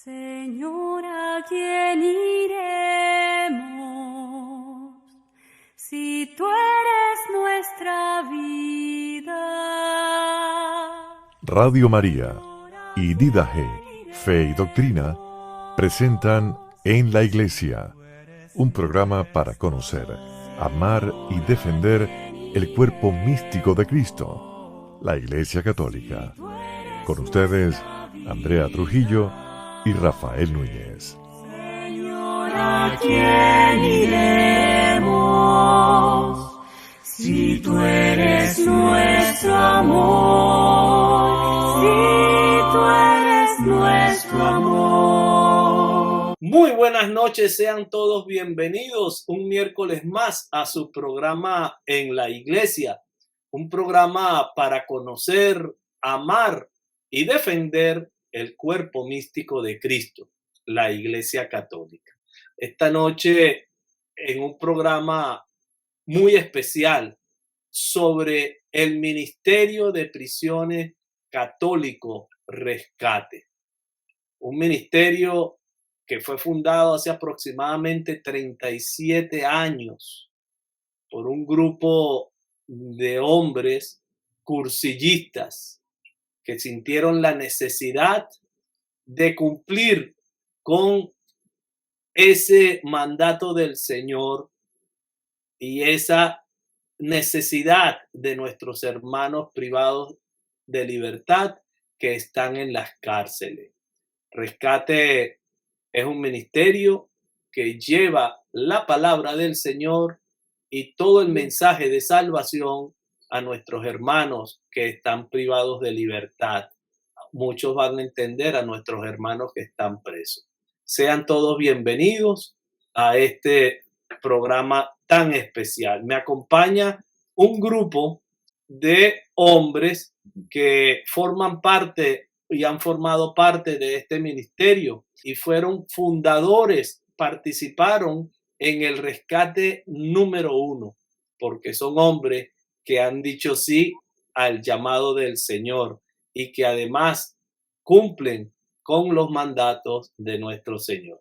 Señor, ¿a quién iremos si tú eres nuestra vida? Radio María y Didaje, Fe y Doctrina presentan En la Iglesia, un programa para conocer, amar y defender el cuerpo místico de Cristo, la Iglesia Católica. Con ustedes, Andrea Trujillo y Rafael Núñez. Señor, ¿a quién iremos si tú eres nuestro amor? Si tú eres nuestro amor. Muy buenas noches, sean todos bienvenidos un miércoles más a su programa En la Iglesia, un programa para conocer, amar y defender el cuerpo místico de Cristo, la Iglesia Católica. Esta noche en un programa muy especial sobre el Ministerio de Prisiones Católico Rescate, un ministerio que fue fundado hace aproximadamente 37 años por un grupo de hombres cursillistas que sintieron la necesidad de cumplir con ese mandato del Señor y esa necesidad de nuestros hermanos privados de libertad que están en las cárceles. Rescate es un ministerio que lleva la palabra del Señor y todo el mensaje de salvación a nuestros hermanos que están privados de libertad. Muchos van a entender a nuestros hermanos que están presos. Sean todos bienvenidos a este programa tan especial. Me acompaña un grupo de hombres que forman parte y han formado parte de este ministerio y fueron fundadores, participaron en el rescate número 1, porque son hombres que han dicho sí al llamado del Señor y que además cumplen con los mandatos de nuestro Señor.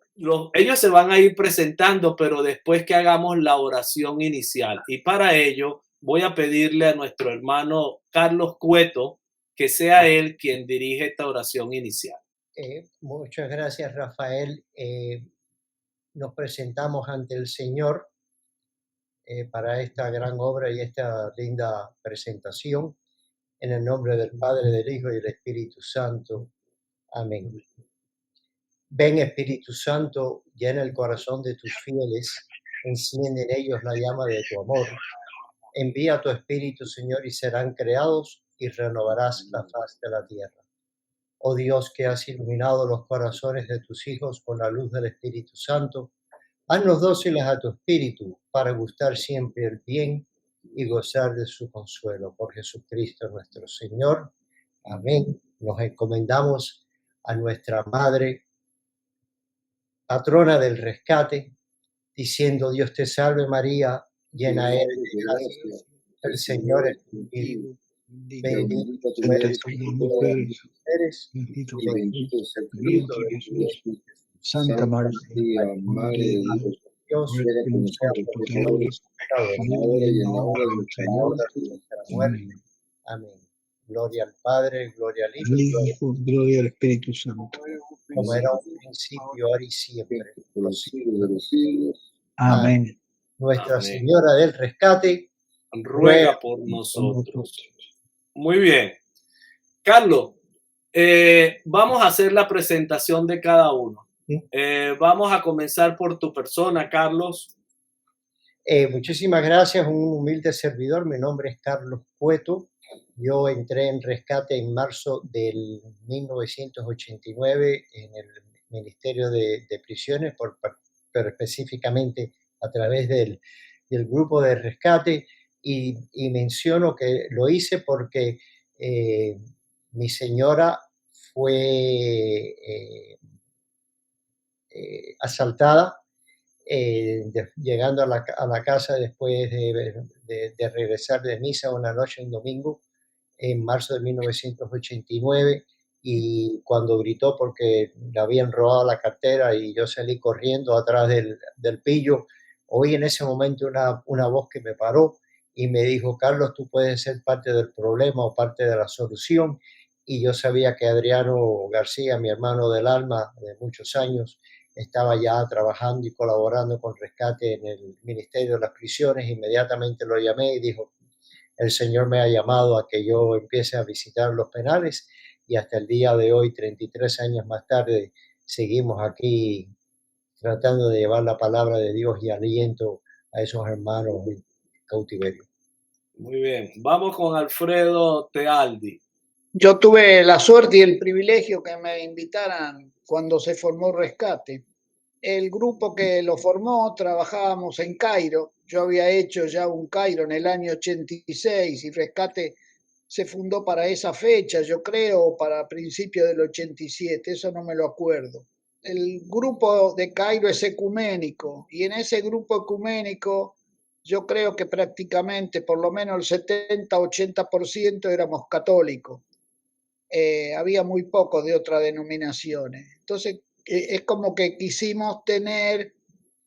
Ellos se van a ir presentando, pero después que hagamos la oración inicial. Y para ello voy a pedirle a nuestro hermano Carlos Cueto que sea él quien dirige esta oración inicial. Muchas gracias, Rafael. Nos presentamos ante el Señor para esta gran obra y esta linda presentación. En el nombre del Padre, del Hijo y del Espíritu Santo. Amén. Ven, Espíritu Santo, llena el corazón de tus fieles, enciende en ellos la llama de tu amor. Envía tu Espíritu, Señor, y serán creados y renovarás la faz de la tierra. Oh Dios, que has iluminado los corazones de tus hijos con la luz del Espíritu Santo, haznos dóciles a tu Espíritu para gustar siempre el bien y gozar de su consuelo. Por Jesucristo nuestro Señor. Amén. Nos encomendamos a nuestra Madre, patrona del rescate, diciendo: Dios te salve María, llena eres de gracia, el Señor es contigo. Bendita tú eres entre todas las mujeres, y bendito es el fruto de tu vientre. Santa María, Madre de Dios, ruega por nosotros pecadores, ahora y en la hora de nuestra muerte. Amén. Gloria al Padre, gloria al Hijo, gloria al Espíritu Santo, como era un principio, ahora y siempre, por los siglos de los siglos. Amén. Nuestra Señora del Rescate, ruega por nosotros. Muy bien. Carlos, vamos a hacer la presentación de cada uno. Vamos a comenzar por tu persona, Carlos. Muchísimas gracias, un humilde servidor. Mi nombre es Carlos Cueto. Yo entré en rescate en marzo del 1989 en el Ministerio de Prisiones, pero específicamente a través del grupo de rescate. Y menciono que lo hice porque mi señora fue asaltada llegando a la casa después de regresar de misa una noche, un domingo, en marzo de 1989, y cuando gritó porque le habían robado la cartera y yo salí corriendo atrás del pillo, oí en ese momento una voz que me paró y me dijo: Carlos, tú puedes ser parte del problema o parte de la solución. Y yo sabía que Adriano García, mi hermano del alma de muchos años, estaba ya trabajando y colaborando con Rescate en el Ministerio de las Prisiones. Inmediatamente lo llamé y dijo: el Señor me ha llamado a que yo empiece a visitar los penales, y hasta el día de hoy, 33 años más tarde, seguimos aquí tratando de llevar la palabra de Dios y aliento a esos hermanos en cautiverio. Muy bien. Vamos con Alfredo Tealdi. Yo tuve la suerte y el privilegio que me invitaran cuando se formó Rescate. El grupo que lo formó trabajábamos en Cairo. Yo había hecho ya un Cairo en el año 86 y Rescate se fundó para esa fecha, yo creo, para principios del 87, eso no me lo acuerdo. El grupo de Cairo es ecuménico y en ese grupo ecuménico yo creo que prácticamente por lo menos el 70-80% éramos católicos. Había muy pocos de otras denominaciones. Entonces, es como que quisimos tener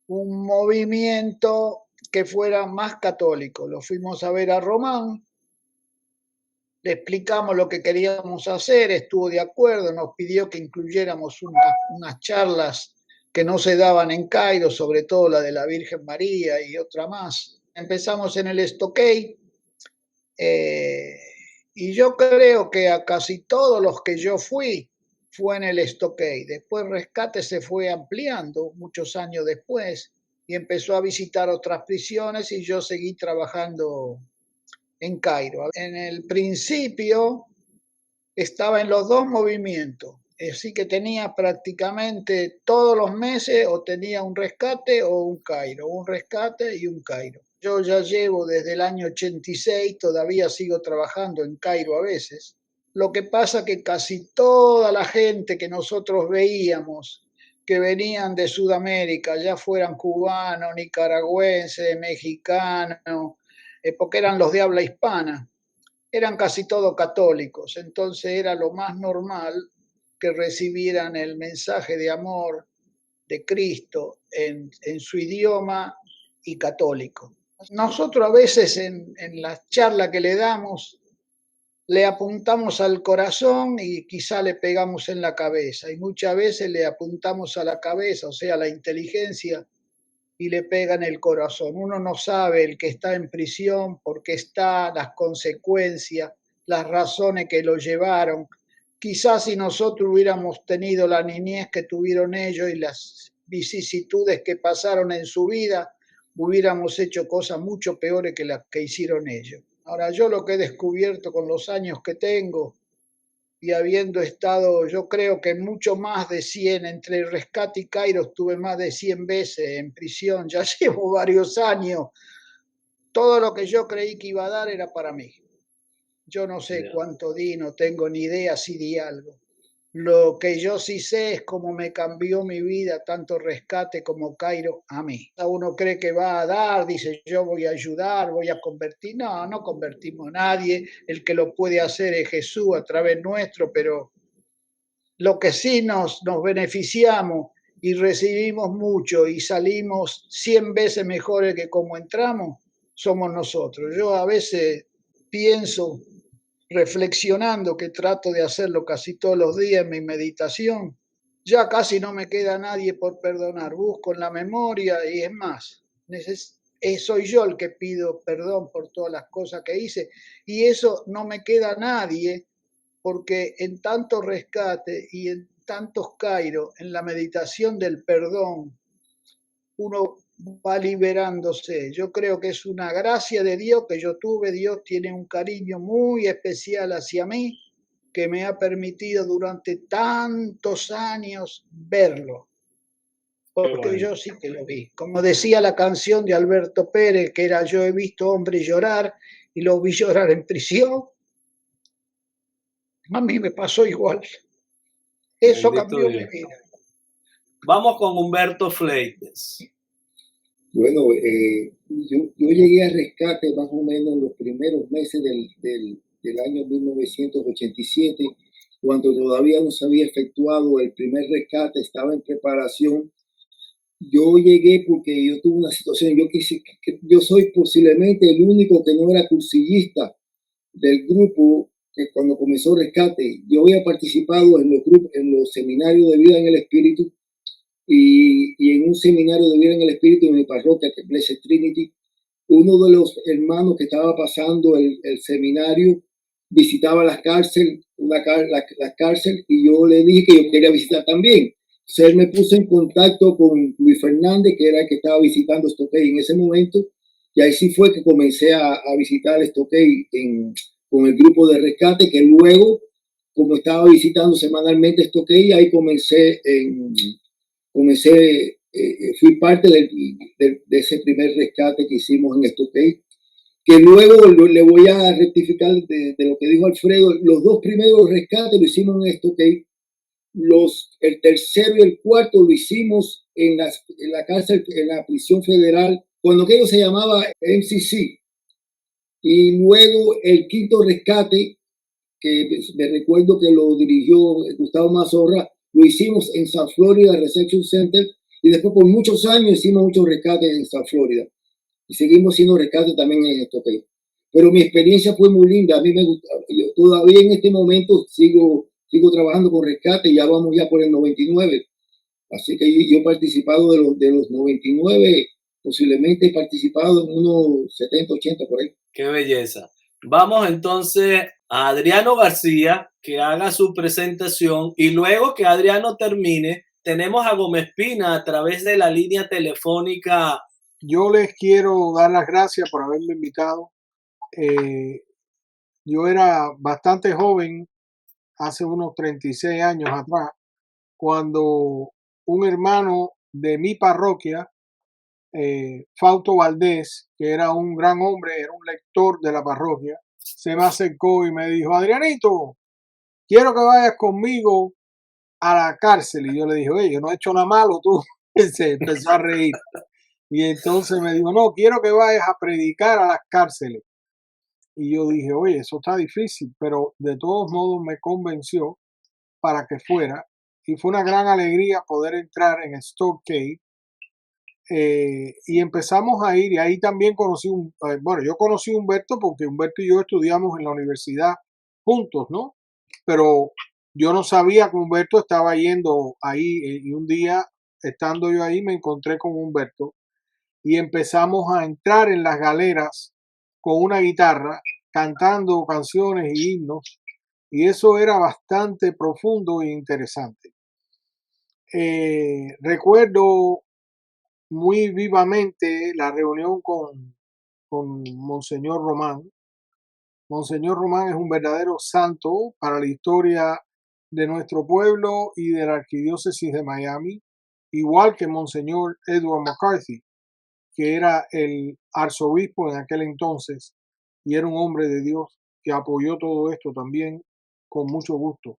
un movimiento que fuera más católico. Lo fuimos a ver a Román, le explicamos lo que queríamos hacer, estuvo de acuerdo, nos pidió que incluyéramos unas charlas que no se daban en Cairo, sobre todo la de la Virgen María y otra más. Empezamos en el Stockade, y yo creo que a casi todos los que yo fue en el Stockade. Después Rescate se fue ampliando muchos años después y empezó a visitar otras prisiones y yo seguí trabajando en Cairo. En el principio estaba en los dos movimientos, así que tenía prácticamente todos los meses o tenía un Rescate o un Cairo, un Rescate y un Cairo. Yo ya llevo desde el año 86, todavía sigo trabajando en Cairo a veces. Lo que pasa que casi toda la gente que nosotros veíamos que venían de Sudamérica, ya fueran cubanos, nicaragüenses, mexicanos, porque eran los de habla hispana, eran casi todos católicos, entonces era lo más normal que recibieran el mensaje de amor de Cristo en su idioma y católico. Nosotros a veces en la charla que le damos le apuntamos al corazón y quizá le pegamos en la cabeza, y muchas veces le apuntamos a la cabeza, o sea, a la inteligencia, y le pega en el corazón. Uno no sabe el que está en prisión, por qué está, las consecuencias, las razones que lo llevaron. Quizás si nosotros hubiéramos tenido la niñez que tuvieron ellos y las vicisitudes que pasaron en su vida, hubiéramos hecho cosas mucho peores que las que hicieron ellos. Ahora, yo lo que he descubierto con los años que tengo y habiendo estado, yo creo que mucho más de 100, entre Rescate y Cairo estuve más de 100 veces en prisión, ya llevo varios años. Todo lo que yo creí que iba a dar era para mí. Yo no sé cuánto di, no tengo ni idea si di algo. Lo que yo sí sé es cómo me cambió mi vida, tanto Rescate como Cairo, a mí. Uno cree que va a dar, dice yo voy a ayudar, voy a convertir. No, no convertimos a nadie. El que lo puede hacer es Jesús a través nuestro, pero lo que sí nos beneficiamos y recibimos mucho y salimos 100 veces mejores que como entramos, somos nosotros. Yo a veces pienso, reflexionando, que trato de hacerlo casi todos los días en mi meditación, ya casi no me queda nadie por perdonar. Busco en la memoria y es más, soy yo el que pido perdón por todas las cosas que hice, y eso no me queda nadie, porque en tanto Rescate y en tantos Cairo, en la meditación del perdón, uno va liberándose. Yo creo que es una gracia de Dios que yo tuve. Dios tiene un cariño muy especial hacia mí, que me ha permitido durante tantos años verlo, porque yo sí que lo vi. Como decía la canción de Alberto Pérez, que era yo he visto hombres llorar y los vi llorar en prisión. A mí me pasó igual. Eso cambió mi vida. Vamos con Humberto Fleites. Bueno, yo llegué a Rescate más o menos en los primeros meses del año 1987 cuando todavía no se había efectuado el primer rescate, estaba en preparación. Yo llegué porque yo tuve una situación, yo soy posiblemente el único que no era cursillista del grupo que cuando comenzó rescate. Yo había participado en los grupos, en los seminarios de vida en el Espíritu y en un seminario de vida en el Espíritu en mi parroquia, que es Blessed Trinity. Uno de los hermanos que estaba pasando el seminario visitaba las cárceles, la cárcel, y yo le dije que yo quería visitar también. Entonces él me puso en contacto con Luis Fernández, que era el que estaba visitando Stokey en ese momento, y ahí sí fue que comencé a visitar Stokey con el grupo de rescate, que luego, como estaba visitando semanalmente Stokey, ahí fui parte de ese primer rescate que hicimos en Stokey, que luego le voy a rectificar de lo que dijo Alfredo. Los dos primeros rescates lo hicimos en Stokey, el tercero y el cuarto lo hicimos en la cárcel, en la prisión federal, cuando aquello se llamaba MCC, y luego el quinto rescate, que me recuerdo que lo dirigió Gustavo Mazorra, lo hicimos en South Florida Reception Center, y después por muchos años hicimos muchos rescates en South Florida y seguimos haciendo rescates también en Stokey. Pero mi experiencia fue muy linda, a mí me gusta. Yo todavía en este momento sigo trabajando con rescate, ya vamos ya por el 99, así que yo he participado de los 99, posiblemente he participado en unos 70, 80 por ahí. Qué belleza. Vamos entonces a Adriano García, que haga su presentación, y luego que Adriano termine, tenemos a Gómez Pina a través de la línea telefónica. Yo les quiero dar las gracias por haberme invitado. Yo era bastante joven, hace unos 36 años atrás, cuando un hermano de mi parroquia, Fausto Valdés, que era un gran hombre, era un lector de la parroquia, se me acercó y me dijo: Adrianito, quiero que vayas conmigo a la cárcel. Y yo le dije: oye, yo no he hecho nada malo, tú. Se empezó a reír. Y entonces me dijo: no, quiero que vayas a predicar a las cárceles. Y yo dije: oye, eso está difícil, pero de todos modos me convenció para que fuera. Y fue una gran alegría poder entrar en Stokey. Y empezamos a ir, y ahí también conocí yo conocí a Humberto porque Humberto y yo estudiamos en la universidad juntos, ¿no? Pero yo no sabía que Humberto estaba yendo ahí, y un día, estando yo ahí, me encontré con Humberto y empezamos a entrar en las galeras con una guitarra, cantando canciones y himnos, y eso era bastante profundo e interesante. Recuerdo muy vivamente la reunión con Monseñor Román. Monseñor Román es un verdadero santo para la historia de nuestro pueblo y de la arquidiócesis de Miami, igual que Monseñor Edward McCarthy, que era el arzobispo en aquel entonces y era un hombre de Dios que apoyó todo esto también con mucho gusto.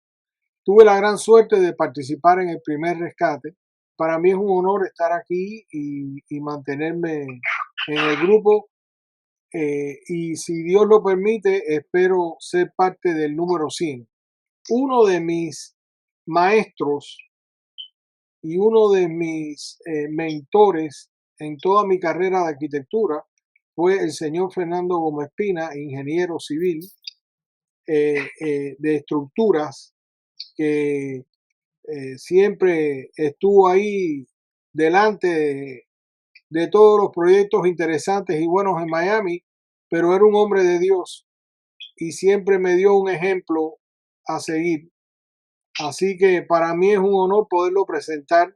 Tuve la gran suerte de participar en el primer rescate. Para mí es un honor estar aquí y mantenerme en el grupo. Y si Dios lo permite, espero ser parte del número 100. Uno de mis maestros y uno de mis mentores en toda mi carrera de arquitectura fue el señor Fernando Gómez Pina, ingeniero civil de estructuras, que siempre estuvo ahí delante de todos los proyectos interesantes y buenos en Miami, pero era un hombre de Dios y siempre me dio un ejemplo a seguir. Así que para mí es un honor poderlo presentar,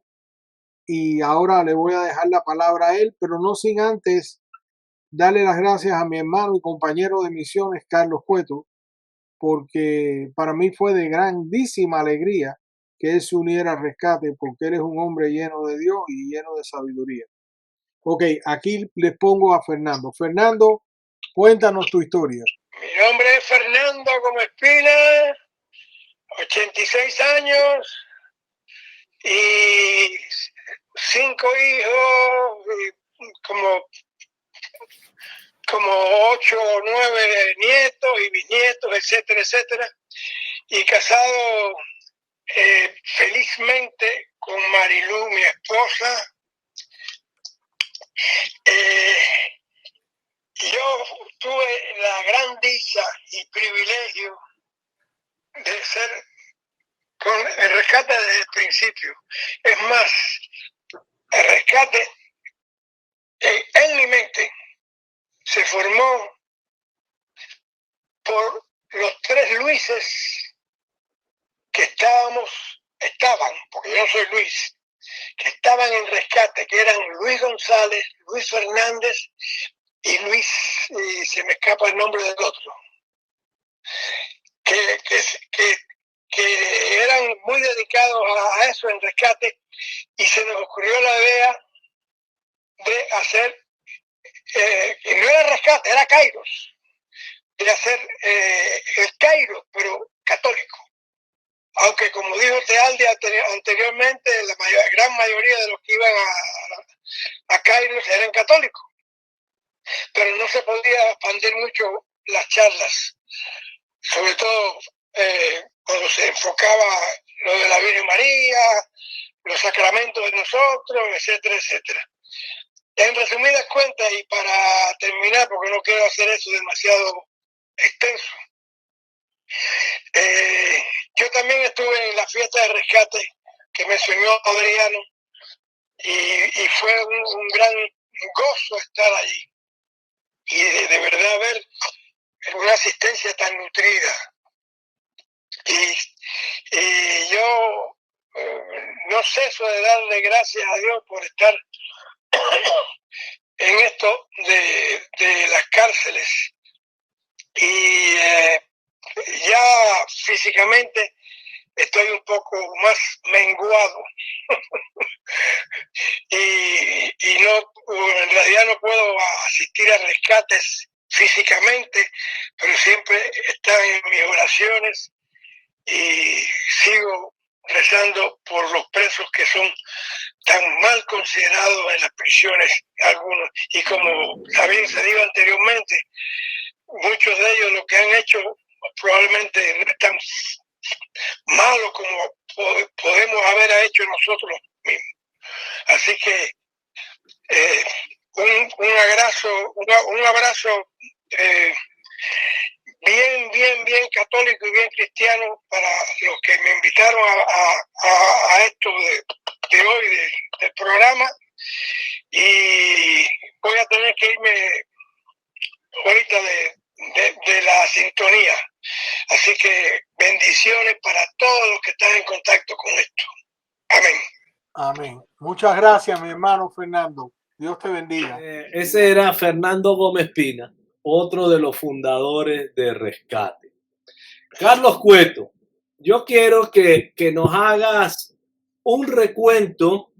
y ahora le voy a dejar la palabra a él, pero no sin antes darle las gracias a mi hermano y compañero de misiones, Carlos Cueto, porque para mí fue de grandísima alegría que él se uniera al rescate, porque él es un hombre lleno de Dios y lleno de sabiduría. Ok, aquí les pongo a Fernando. Fernando, cuéntanos tu historia. Mi nombre es Fernando Gómez Pina, 86 años y 5 hijos, y como 8 o 9 nietos y bisnietos, etcétera, etcétera. y casado felizmente con Marilú, mi esposa. Yo tuve la gran dicha y privilegio de ser con el rescate desde el principio. Es más, el rescate en mi mente se formó por los tres Luises que estaban, porque yo no soy Luis, que estaban en rescate, que eran Luis González, Luis Fernández y Luis, y se me escapa el nombre del otro, que eran muy dedicados a eso en rescate, y se nos ocurrió la idea de hacer, y no era rescate, era Kairos, de hacer el Kairos, pero católico. Aunque como dijo Tealdi anteriormente, la gran mayoría de los que iban a Kairos eran católicos, pero no se podía expandir mucho las charlas, sobre todo cuando se enfocaba lo de la Virgen María, los sacramentos de nosotros, etcétera, etcétera. En resumidas cuentas, y para terminar, porque no quiero hacer eso demasiado extenso, yo también estuve en la fiesta de rescate que mencionó Adriano, y fue un gran gozo estar allí y de verdad ver una asistencia tan nutrida. Y yo no ceso de darle gracias a Dios por estar en esto de las cárceles. Y ya físicamente estoy un poco más menguado y no, en realidad no puedo asistir a rescates físicamente, pero siempre están en mis oraciones y sigo rezando por los presos que son tan mal considerados en las prisiones algunos, y como también se dijo anteriormente, muchos de ellos lo que han hecho probablemente no es tan malo como podemos haber hecho nosotros mismos. Así que un abrazo bien católico y bien cristiano para los que me invitaron a esto de hoy del programa, y voy a tener que irme ahorita de la sintonía. Así que bendiciones para todos los que están en contacto con esto. Amén. Amén. Muchas gracias, mi hermano Fernando. Dios te bendiga. Ese era Fernando Gómez Pina, otro de los fundadores de Rescate. Carlos Cueto, yo quiero que nos hagas un recuento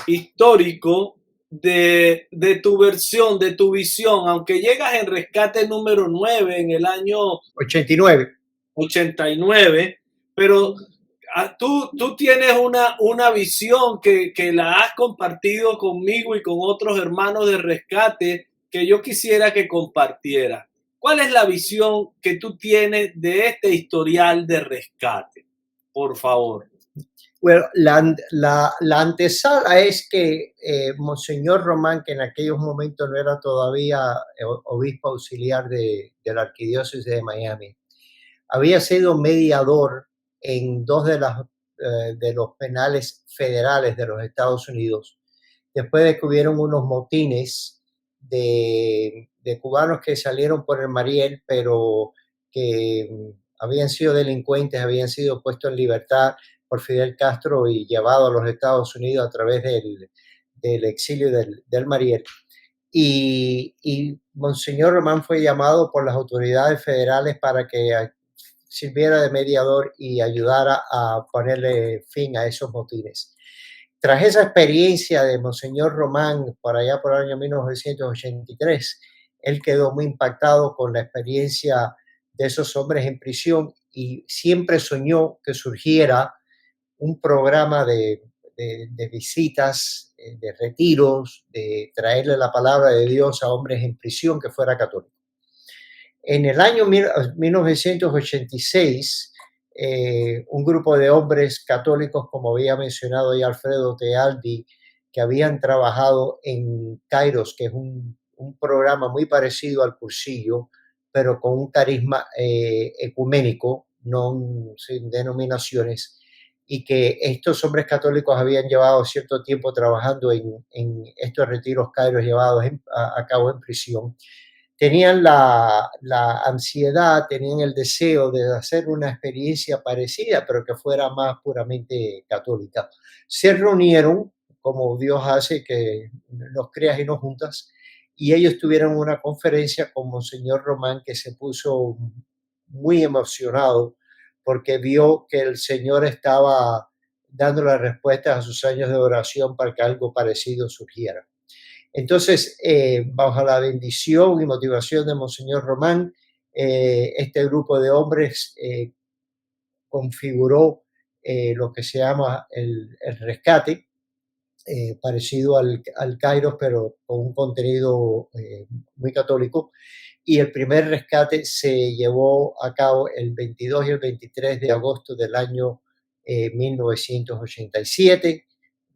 histórico de tu versión, de tu visión, aunque llegas en Rescate número 9 en el año 89, pero tú tienes una visión que la has compartido conmigo y con otros hermanos de Rescate que yo quisiera que compartiera. ¿Cuál es la visión que tú tienes de este historial de Rescate? Por favor. Bueno, la antesala es que Monseñor Román, que en aquellos momentos no era todavía obispo auxiliar de la arquidiócesis de Miami, había sido mediador en dos de los penales federales de los Estados Unidos, después de que hubieron unos motines de cubanos que salieron por el Mariel, pero que habían sido delincuentes, habían sido puestos en libertad por Fidel Castro y llevados a los Estados Unidos a través del exilio del Mariel. Y Monseñor Román fue llamado por las autoridades federales para que sirviera de mediador y ayudara a ponerle fin a esos motines. Tras esa experiencia de Monseñor Román, por allá por el año 1983, él quedó muy impactado con la experiencia de esos hombres en prisión y siempre soñó que surgiera un programa de visitas, de retiros, de traerle la palabra de Dios a hombres en prisión que fuera católico. En el año 1986, un grupo de hombres católicos, como había mencionado ya Alfredo Tealdi, que habían trabajado en Kairos, que es un programa muy parecido al Cursillo, pero con un carisma ecuménico, no sin denominaciones, y que estos hombres católicos habían llevado cierto tiempo trabajando en estos retiros Kairos llevados a cabo en prisión. Tenían la ansiedad, tenían el deseo de hacer una experiencia parecida, pero que fuera más puramente católica. Se reunieron, como Dios hace, que nos creas y nos juntas, y ellos tuvieron una conferencia con Monseñor Román, que se puso muy emocionado porque vio que el Señor estaba dando las respuestas a sus años de oración para que algo parecido surgiera. Entonces, bajo la bendición y motivación de Monseñor Román, este grupo de hombres configuró lo que se llama el rescate, parecido al Kairos, pero con un contenido muy católico. Y el primer rescate se llevó a cabo el 22 y el 23 de agosto del año 1987.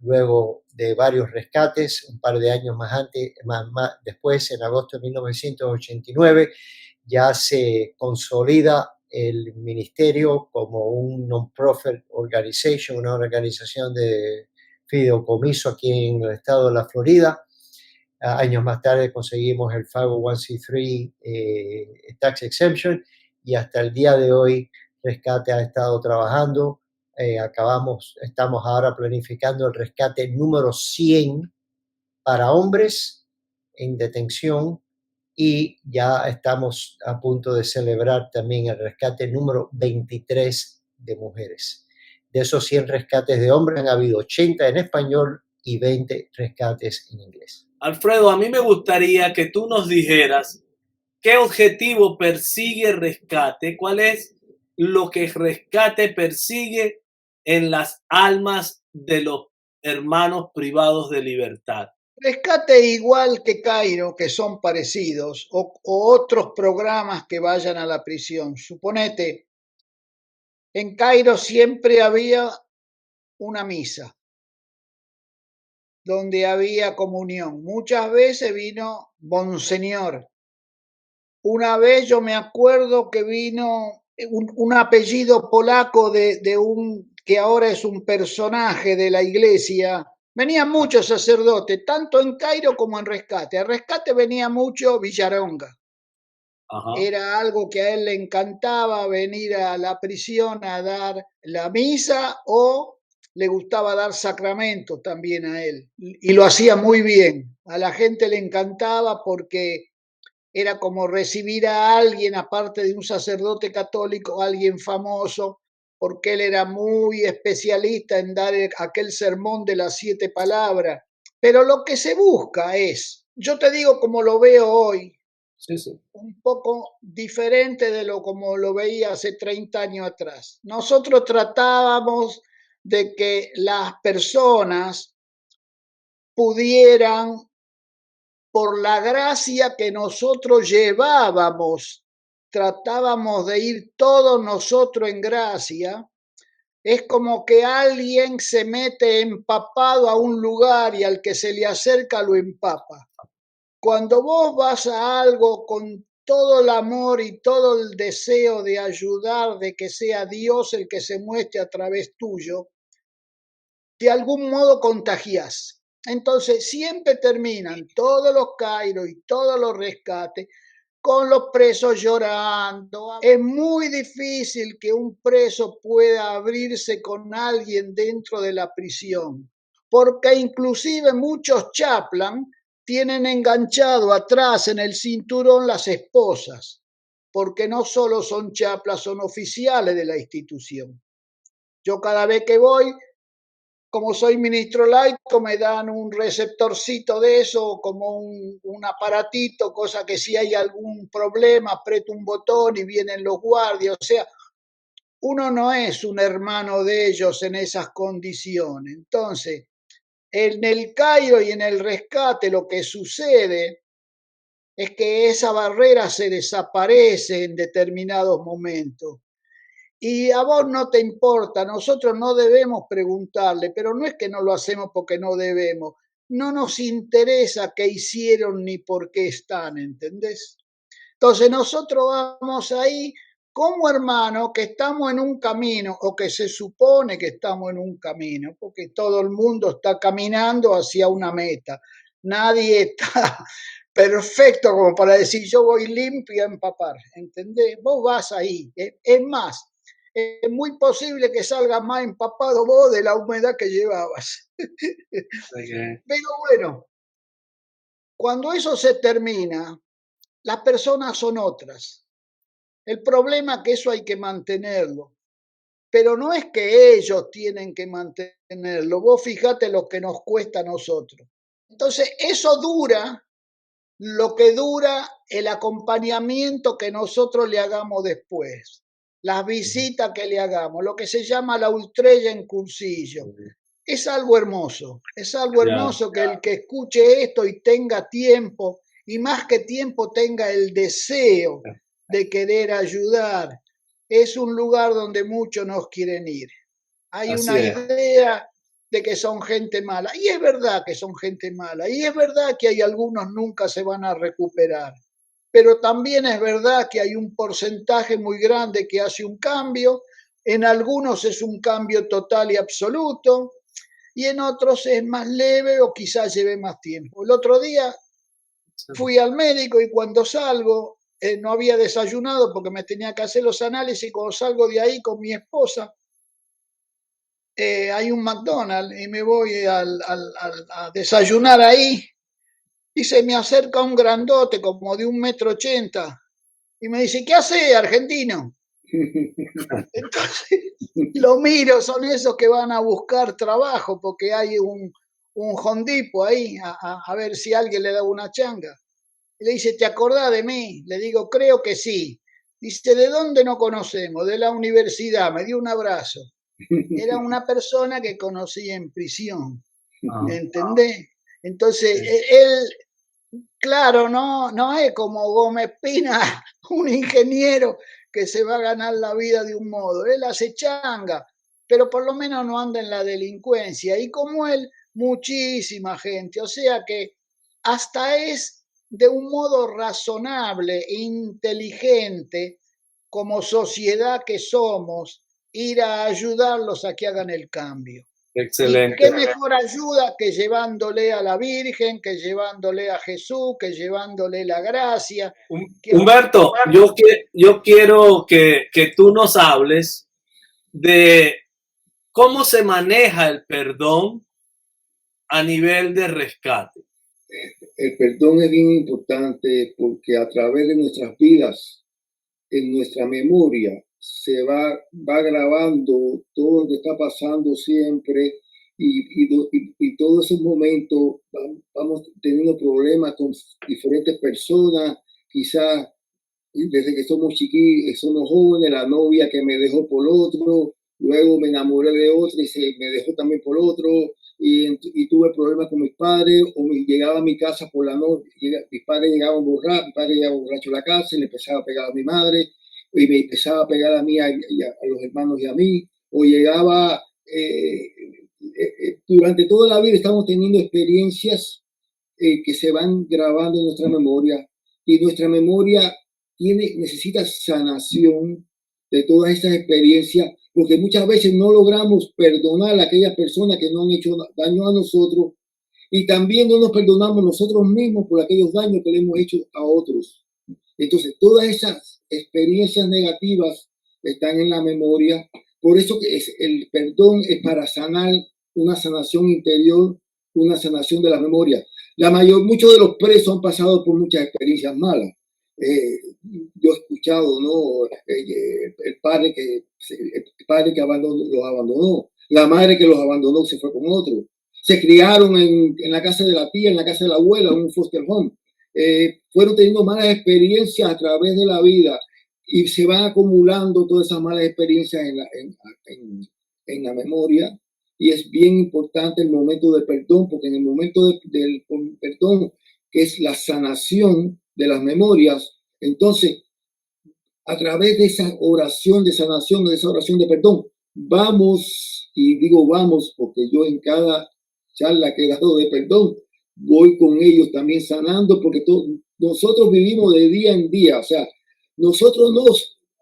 Luego de varios rescates, un par de años más después, en agosto de 1989, ya se consolida el ministerio como un non-profit organization, una organización de fideicomiso aquí en el estado de la Florida. Años más tarde conseguimos el 501c3 tax exemption, y hasta el día de hoy Rescate ha estado trabajando. Estamos ahora planificando el rescate número 100 para hombres en detención, y ya estamos a punto de celebrar también el rescate número 23 de mujeres. De esos 100 rescates de hombres han habido 80 en español y 20 rescates en inglés. Alfredo, a mí me gustaría que tú nos dijeras qué objetivo persigue Rescate, cuál es lo que Rescate persigue en las almas de los hermanos privados de libertad. Rescate, igual que Cairo, que son parecidos, o otros programas que vayan a la prisión. Suponete, en Cairo siempre había una misa donde había comunión. Muchas veces vino Monseñor. Una vez yo me acuerdo que vino un apellido polaco de un que ahora es un personaje de la iglesia. Venían muchos sacerdotes, tanto en Cairo como en Rescate. A Rescate venía mucho Villaronga. Ajá. Era algo que a él le encantaba, venir a la prisión a dar la misa, o le gustaba dar sacramento también a él. Y lo hacía muy bien. A la gente le encantaba porque era como recibir a alguien, aparte de un sacerdote católico, alguien famoso, porque él era muy especialista en dar aquel sermón de las 7 palabras. Pero lo que se busca es, yo te digo como lo veo hoy, Sí, sí. un poco diferente de lo como lo veía hace 30 años atrás. Nosotros tratábamos de que las personas pudieran, por la gracia que nosotros llevábamos, tratábamos de ir todos nosotros en gracia. Es como que alguien se mete empapado a un lugar y al que se le acerca lo empapa. Cuando vos vas a algo con todo el amor y todo el deseo de ayudar, de que sea Dios el que se muestre a través tuyo, de algún modo contagias. Entonces siempre terminan todos los Kairos y todos los rescates con los presos llorando. Es muy difícil que un preso pueda abrirse con alguien dentro de la prisión, porque inclusive muchos chaplain tienen enganchado atrás en el cinturón las esposas, porque no solo son chaplain, son oficiales de la institución. Yo cada vez que voy, como soy ministro laico, me dan un receptorcito de eso, como un aparatito, cosa que si hay algún problema, aprieto un botón y vienen los guardias. O sea, uno no es un hermano de ellos en esas condiciones. Entonces, en el Cairo y en el rescate lo que sucede es que esa barrera se desaparece en determinados momentos. y a vos no te importa, nosotros no debemos preguntarle, pero no es que no lo hacemos porque no debemos, no nos interesa qué hicieron ni por qué están, ¿entendés? Entonces nosotros vamos ahí como hermanos que estamos en un camino o que se supone que estamos en un camino, porque todo el mundo está caminando hacia una meta. Nadie está perfecto como para decir yo voy limpio a empapar, ¿entendés? Vos vas ahí. Es más, es muy posible que salgas más empapado vos de la humedad que llevabas. Pero bueno, cuando eso se termina, las personas son otras. El problema es que eso hay que mantenerlo. Pero no es que ellos tienen que mantenerlo. Vos fíjate lo que nos cuesta a nosotros. Entonces, eso dura lo que dura el acompañamiento que nosotros le hagamos después. Las visitas que le hagamos, lo que se llama la ultrella en cursillo. Es algo hermoso. Es algo hermoso que el que escuche esto y tenga tiempo, y más que tiempo tenga el deseo de querer ayudar. Es un lugar donde muchos nos quieren ir. Hay una idea de que son gente mala, y es verdad que son gente mala, y es verdad que hay algunos nunca se van a recuperar, pero también es verdad que hay un porcentaje muy grande que hace un cambio, en algunos es un cambio total y absoluto, y en otros es más leve o quizás lleve más tiempo. El otro día fui al médico y cuando salgo, no había desayunado porque me tenía que hacer los análisis. Cuando salgo de ahí con mi esposa, hay un McDonald's y me voy a desayunar ahí y se me acerca un grandote como de 1,80 m y me dice, ¿qué hace, argentino? Entonces lo miro, son esos que van a buscar trabajo porque hay un hondipo ahí a ver si alguien le da una changa. Y le dice, ¿te acordás de mí? Le digo, creo que sí. Dice, ¿de dónde nos conocemos? De la universidad. Me dio un abrazo. Era una persona que conocí en prisión. ¿Entendés? Entonces, él, claro, no es como Gómez Pina, un ingeniero que se va a ganar la vida de un modo. Él hace changa, pero por lo menos no anda en la delincuencia. Y como él, muchísima gente. O sea que hasta es de un modo razonable, inteligente, como sociedad que somos, ir a ayudarlos a que hagan el cambio. Excelente. ¿Y qué mejor ayuda que llevándole a la Virgen, que llevándole a Jesús, que llevándole la gracia? Humberto, yo quiero que tú nos hables de cómo se maneja el perdón a nivel de rescate. El perdón es bien importante porque a través de nuestras vidas, en nuestra memoria, se va grabando todo lo que está pasando siempre y todos esos momentos vamos teniendo problemas con diferentes personas, quizás desde que somos chiquitos, somos jóvenes, la novia que me dejó por otro, luego me enamoré de otro y me dejó también por otro, y tuve problemas con mis padres, llegaba a mi casa por la noche, mis padres llegaban borrachos, mi padre llegaba borracho a la casa y le empezaba a pegar a mi madre, y me empezaba a pegar a mí, a los hermanos y a mí, o llegaba, durante toda la vida estamos teniendo experiencias que se van grabando en nuestra memoria, y nuestra memoria necesita sanación de todas estas experiencias, porque muchas veces no logramos perdonar a aquellas personas que nos han hecho daño a nosotros, y también no nos perdonamos nosotros mismos por aquellos daños que le hemos hecho a otros. Entonces, todas esas experiencias negativas están en la memoria. Por eso que el perdón es para sanar, una sanación interior, una sanación de la memoria. Muchos de los presos han pasado por muchas experiencias malas. Yo he escuchado, ¿no? El padre que los abandonó, la madre que los abandonó se fue con otro, se criaron en la casa de la tía, en la casa de la abuela, en un foster home, fueron teniendo malas experiencias a través de la vida y se van acumulando todas esas malas experiencias en la memoria. Y es bien importante el momento del perdón, porque en el momento del perdón, que es la sanación de las memorias, entonces a través de esa oración de sanación, de esa oración de perdón, vamos, y digo vamos porque yo en cada charla que he dado de perdón, voy con ellos también sanando, porque nosotros vivimos de día en día, o sea, nosotros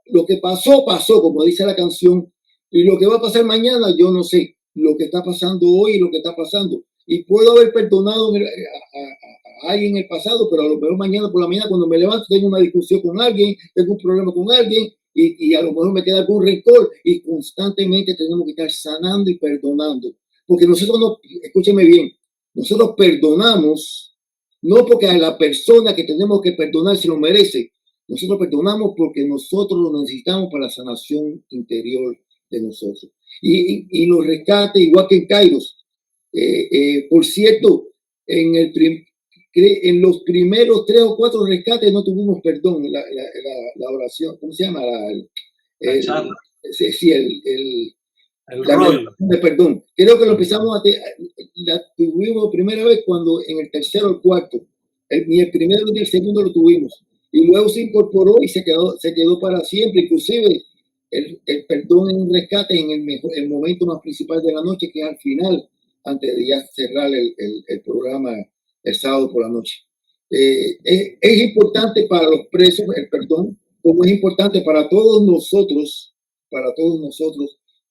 lo que pasó, pasó, como dice la canción, y lo que va a pasar mañana, yo no sé, lo que está pasando hoy y lo que está pasando. Y puedo haber perdonado a alguien en el pasado, pero a lo mejor mañana por la mañana cuando me levanto tengo una discusión con alguien, tengo un problema con alguien y a lo mejor me queda algún rencor y constantemente tenemos que estar sanando y perdonando. Porque nosotros no, escúcheme bien, nosotros perdonamos no porque a la persona que tenemos que perdonar se lo merece, nosotros perdonamos porque nosotros lo necesitamos para la sanación interior de nosotros. Y los rescates, igual que en Kairos. Por cierto, en los primeros 3 o 4 rescates no tuvimos perdón, la oración, ¿cómo se llama? Sí, el rollo de perdón. Creo que lo empezamos la tuvimos primera vez cuando en el tercero o cuarto. Ni el primero ni el segundo lo tuvimos. Y luego se incorporó y se quedó para siempre. Inclusive el perdón en un rescate en el momento más principal de la noche, que es al final, antes de ya cerrar el programa el sábado por la noche. Es importante para los presos el perdón, como es importante para todos nosotros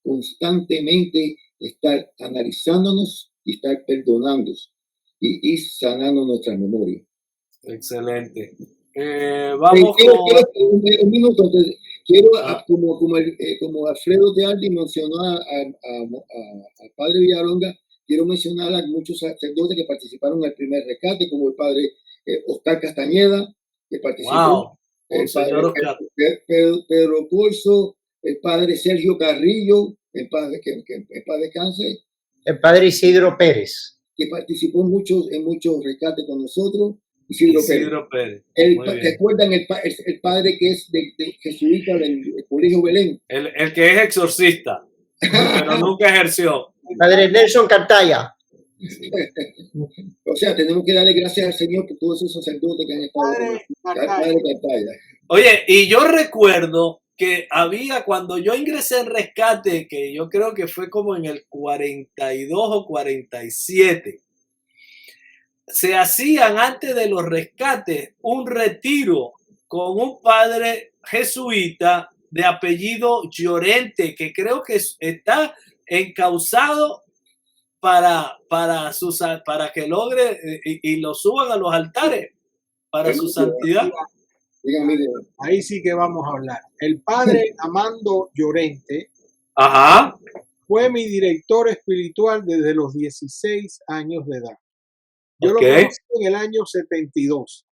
constantemente estar analizándonos y estar perdonándonos y sanando nuestra memoria. Excelente. Vamos un minuto. Quiero, como Alfredo de Aldi mencionó al padre Villalonga, quiero mencionar a muchos sacerdotes que participaron en el primer rescate, como el padre Oscar Castañeda, que participó, el padre Pedro Corso, el padre Sergio Carrillo, el padre descanse, el padre Isidro Pérez, que participó en muchos rescates con nosotros. Isidro Pérez. ¿Recuerdan el padre que es de jesuita del Colegio Belén? El que es exorcista, pero nunca ejerció. Padre Nelson Cantaya. O sea, tenemos que darle gracias al Señor por todos esos sacerdotes que han estado. Padre Cantaya. Oye, y yo recuerdo que había, cuando yo ingresé en rescate, que yo creo que fue como en el 42 o 47, se hacían antes de los rescates un retiro con un padre jesuita de apellido Llorente, que creo que está encausado para que logre y lo suban a los altares para su santidad. Ahí sí que vamos a hablar. El padre Amando Llorente fue mi director espiritual desde los 16 años de edad. Yo lo conocí en el año 72.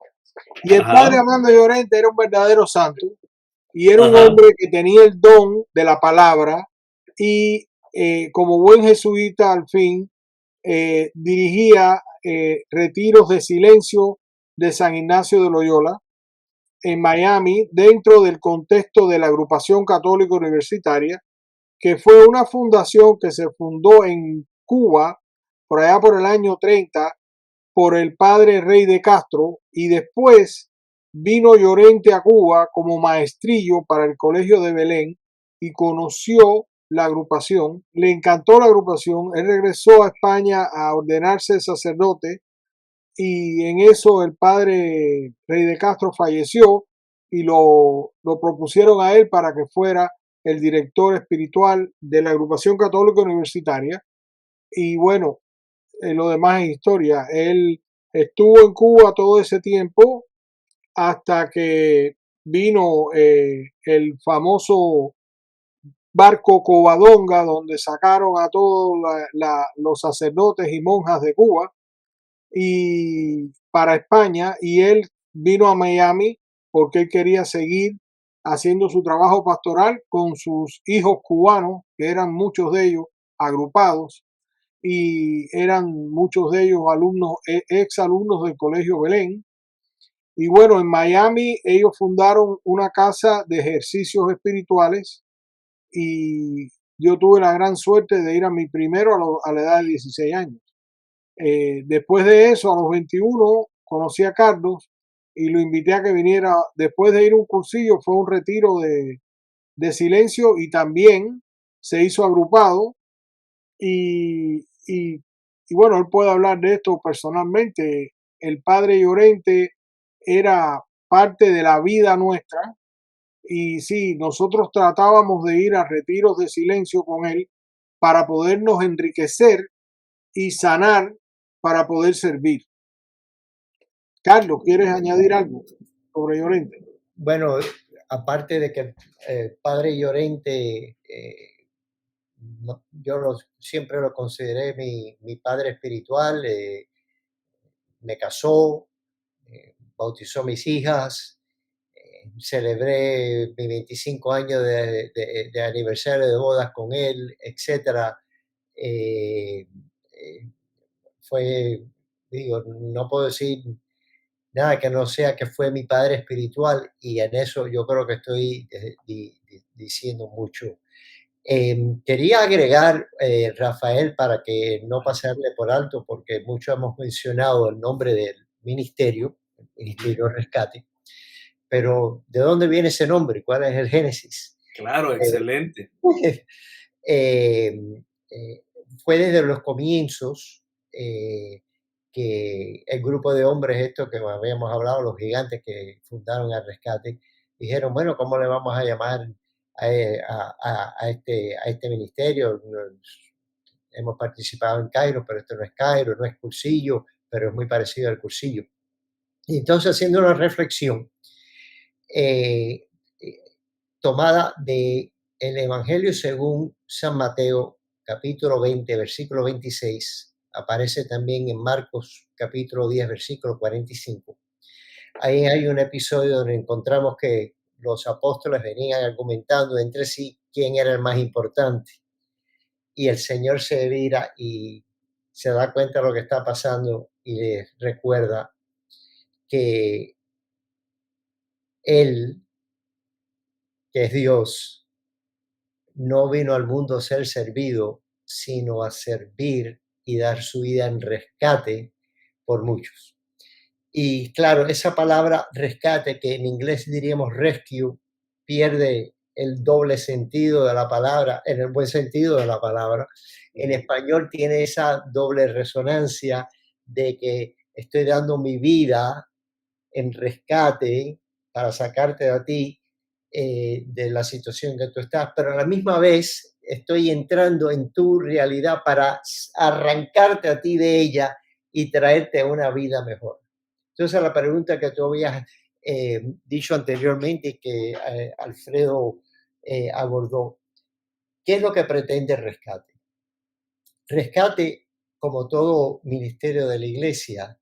Y el padre Amando Llorente era un verdadero santo y era un hombre que tenía el don de la palabra y como buen jesuita al fin dirigía retiros de silencio de San Ignacio de Loyola en Miami dentro del contexto de la Agrupación Católica Universitaria, que fue una fundación que se fundó en Cuba por allá por el año 30 por el padre Rey de Castro, y después vino Llorente a Cuba como maestrillo para el Colegio de Belén y conoció la agrupación, le encantó la agrupación, él regresó a España a ordenarse sacerdote y en eso el padre Rey de Castro falleció y lo propusieron a él para que fuera el director espiritual de la Agrupación Católica Universitaria. Y bueno, lo demás es historia. Él estuvo en Cuba todo ese tiempo hasta que vino el famoso barco Covadonga, donde sacaron a todos los sacerdotes y monjas de Cuba y para España, y él vino a Miami porque él quería seguir haciendo su trabajo pastoral con sus hijos cubanos, que eran muchos de ellos agrupados y eran muchos de ellos alumnos, ex alumnos del Colegio Belén. Y bueno, en Miami ellos fundaron una casa de ejercicios espirituales y yo tuve la gran suerte de ir a mi primero a la edad de 16 años. Después de eso, a los 21, conocí a Carlos y lo invité a que viniera. Después de ir a un cursillo, fue un retiro de silencio y también se hizo agrupado y bueno, él puede hablar de esto personalmente. El padre Llorente era parte de la vida nuestra y sí, nosotros tratábamos de ir a retiros de silencio con él para podernos enriquecer y sanar para poder servir. Carlos, ¿quieres añadir algo sobre Llorente? Bueno, aparte de que el padre Llorente, siempre lo consideré mi padre espiritual, me casó, bautizó mis hijas, celebré mis 25 años de aniversario de bodas con él, etc. Fue, digo, no puedo decir nada que no sea que fue mi padre espiritual y en eso yo creo que estoy diciendo mucho. Quería agregar, Rafael, para que no pasarle por alto, porque mucho hemos mencionado el nombre del ministerio, el Ministerio Rescate, pero ¿de dónde viene ese nombre? ¿Cuál es el génesis? Claro, excelente. Eh, fue desde los comienzos que el grupo de hombres, esto que habíamos hablado, los gigantes que fundaron el rescate, dijeron, bueno, ¿cómo le vamos a llamar a este ministerio? Hemos participado en Cairo, pero esto no es Cairo, no es cursillo, pero es muy parecido al cursillo. Y entonces, haciendo una reflexión eh, tomada de el Evangelio según San Mateo, capítulo 20, versículo 26, aparece también en Marcos, capítulo 10, versículo 45. Ahí hay un episodio donde encontramos que los apóstoles venían argumentando entre sí quién era el más importante. Y el Señor se vira y se da cuenta de lo que está pasando y les recuerda que Él, que es Dios, no vino al mundo a ser servido, sino a servir y dar su vida en rescate por muchos. Y claro, esa palabra rescate, que en inglés diríamos rescue, pierde el doble sentido de la palabra, en el buen sentido de la palabra. En español tiene esa doble resonancia de que estoy dando mi vida en rescate para sacarte de ti, de la situación que tú estás, pero a la misma vez estoy entrando en tu realidad para arrancarte a ti de ella y traerte a una vida mejor. Entonces, la pregunta que tú habías dicho anteriormente y que Alfredo abordó, ¿qué es lo que pretende Rescate? Rescate, como todo ministerio de la Iglesia,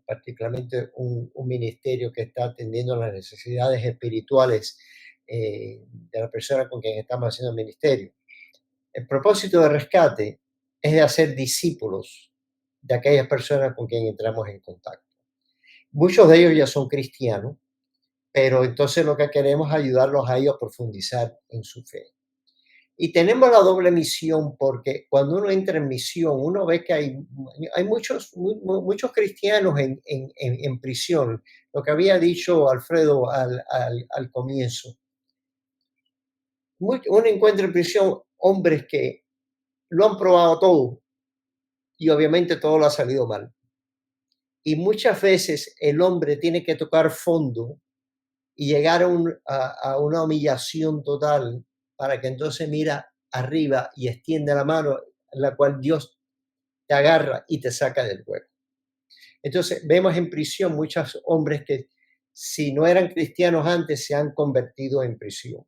particularmente un ministerio que está atendiendo las necesidades espirituales de la persona con quien estamos haciendo el ministerio. El propósito de Rescate es de hacer discípulos de aquellas personas con quien entramos en contacto. Muchos de ellos ya son cristianos, pero entonces lo que queremos es ayudarlos a ellos a profundizar en su fe. Y tenemos la doble misión porque cuando uno entra en misión, uno ve que hay muchos cristianos en prisión. Lo que había dicho Alfredo al comienzo. Uno encuentra en prisión hombres que lo han probado todo y obviamente todo lo ha salido mal. Y muchas veces el hombre tiene que tocar fondo y llegar a una humillación total para que entonces mira arriba y extiende la mano, en la cual Dios te agarra y te saca del hueco. Entonces vemos en prisión muchos hombres que si no eran cristianos antes se han convertido en prisión.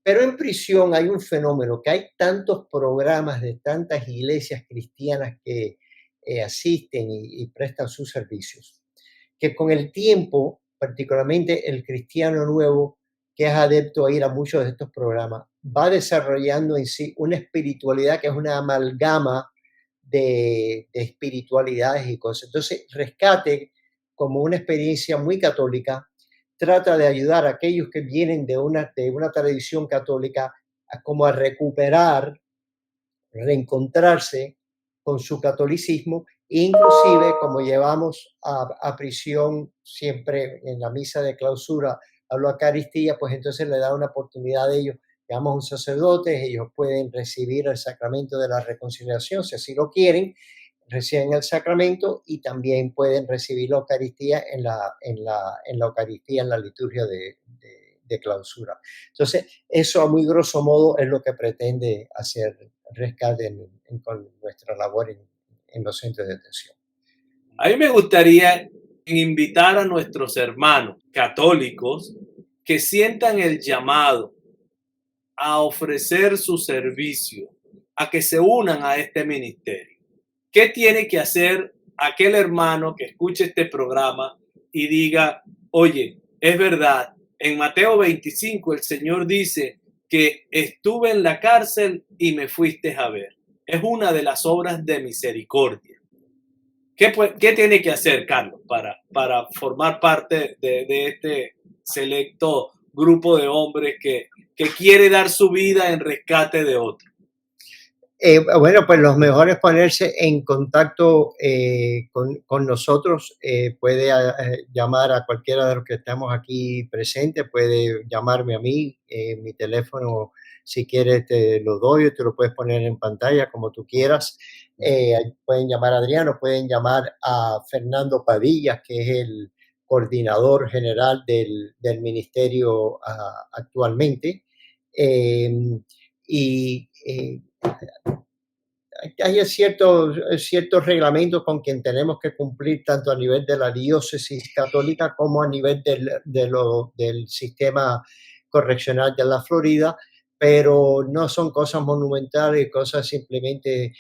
Pero en prisión hay un fenómeno, que hay tantos programas de tantas iglesias cristianas que asisten y prestan sus servicios, que con el tiempo, particularmente el cristiano nuevo que es adepto a ir a muchos de estos programas, va desarrollando en sí una espiritualidad que es una amalgama de espiritualidades y cosas. Entonces, Rescate, como una experiencia muy católica, trata de ayudar a aquellos que vienen de una tradición católica como a recuperar, reencontrarse con su catolicismo Inclusive, como llevamos a prisión siempre en la misa de clausura a la Eucaristía, pues entonces le da una oportunidad a ellos. Llamamos a un sacerdote, ellos pueden recibir el sacramento de la reconciliación, si así lo quieren, reciben el sacramento y también pueden recibir la Eucaristía en la Eucaristía, en la liturgia de clausura. Entonces, eso a muy grosso modo es lo que pretende hacer Rescate con nuestra labor en los centros de detención. A mí me gustaría invitar a nuestros hermanos católicos que sientan el llamado a ofrecer su servicio, a que se unan a este ministerio. ¿Qué tiene que hacer aquel hermano que escuche este programa y diga, oye, es verdad, en Mateo 25 el Señor dice que estuve en la cárcel y me fuiste a ver? Es una de las obras de misericordia. ¿Qué tiene que hacer, Carlos, para formar parte de este selecto grupo de hombres que quiere dar su vida en rescate de otros? Bueno, pues lo mejor es ponerse en contacto con nosotros. Puede llamar a cualquiera de los que estamos aquí presentes, puede llamarme a mí. Mi teléfono, si quieres, te lo doy o te lo puedes poner en pantalla como tú quieras. Pueden llamar a Adriano, pueden llamar a Fernando Padilla, que es el coordinador general del ministerio actualmente. Hay ciertos reglamentos con quien tenemos que cumplir tanto a nivel de la diócesis católica como a nivel del sistema correccional de la Florida, pero no son cosas monumentales, cosas simplemente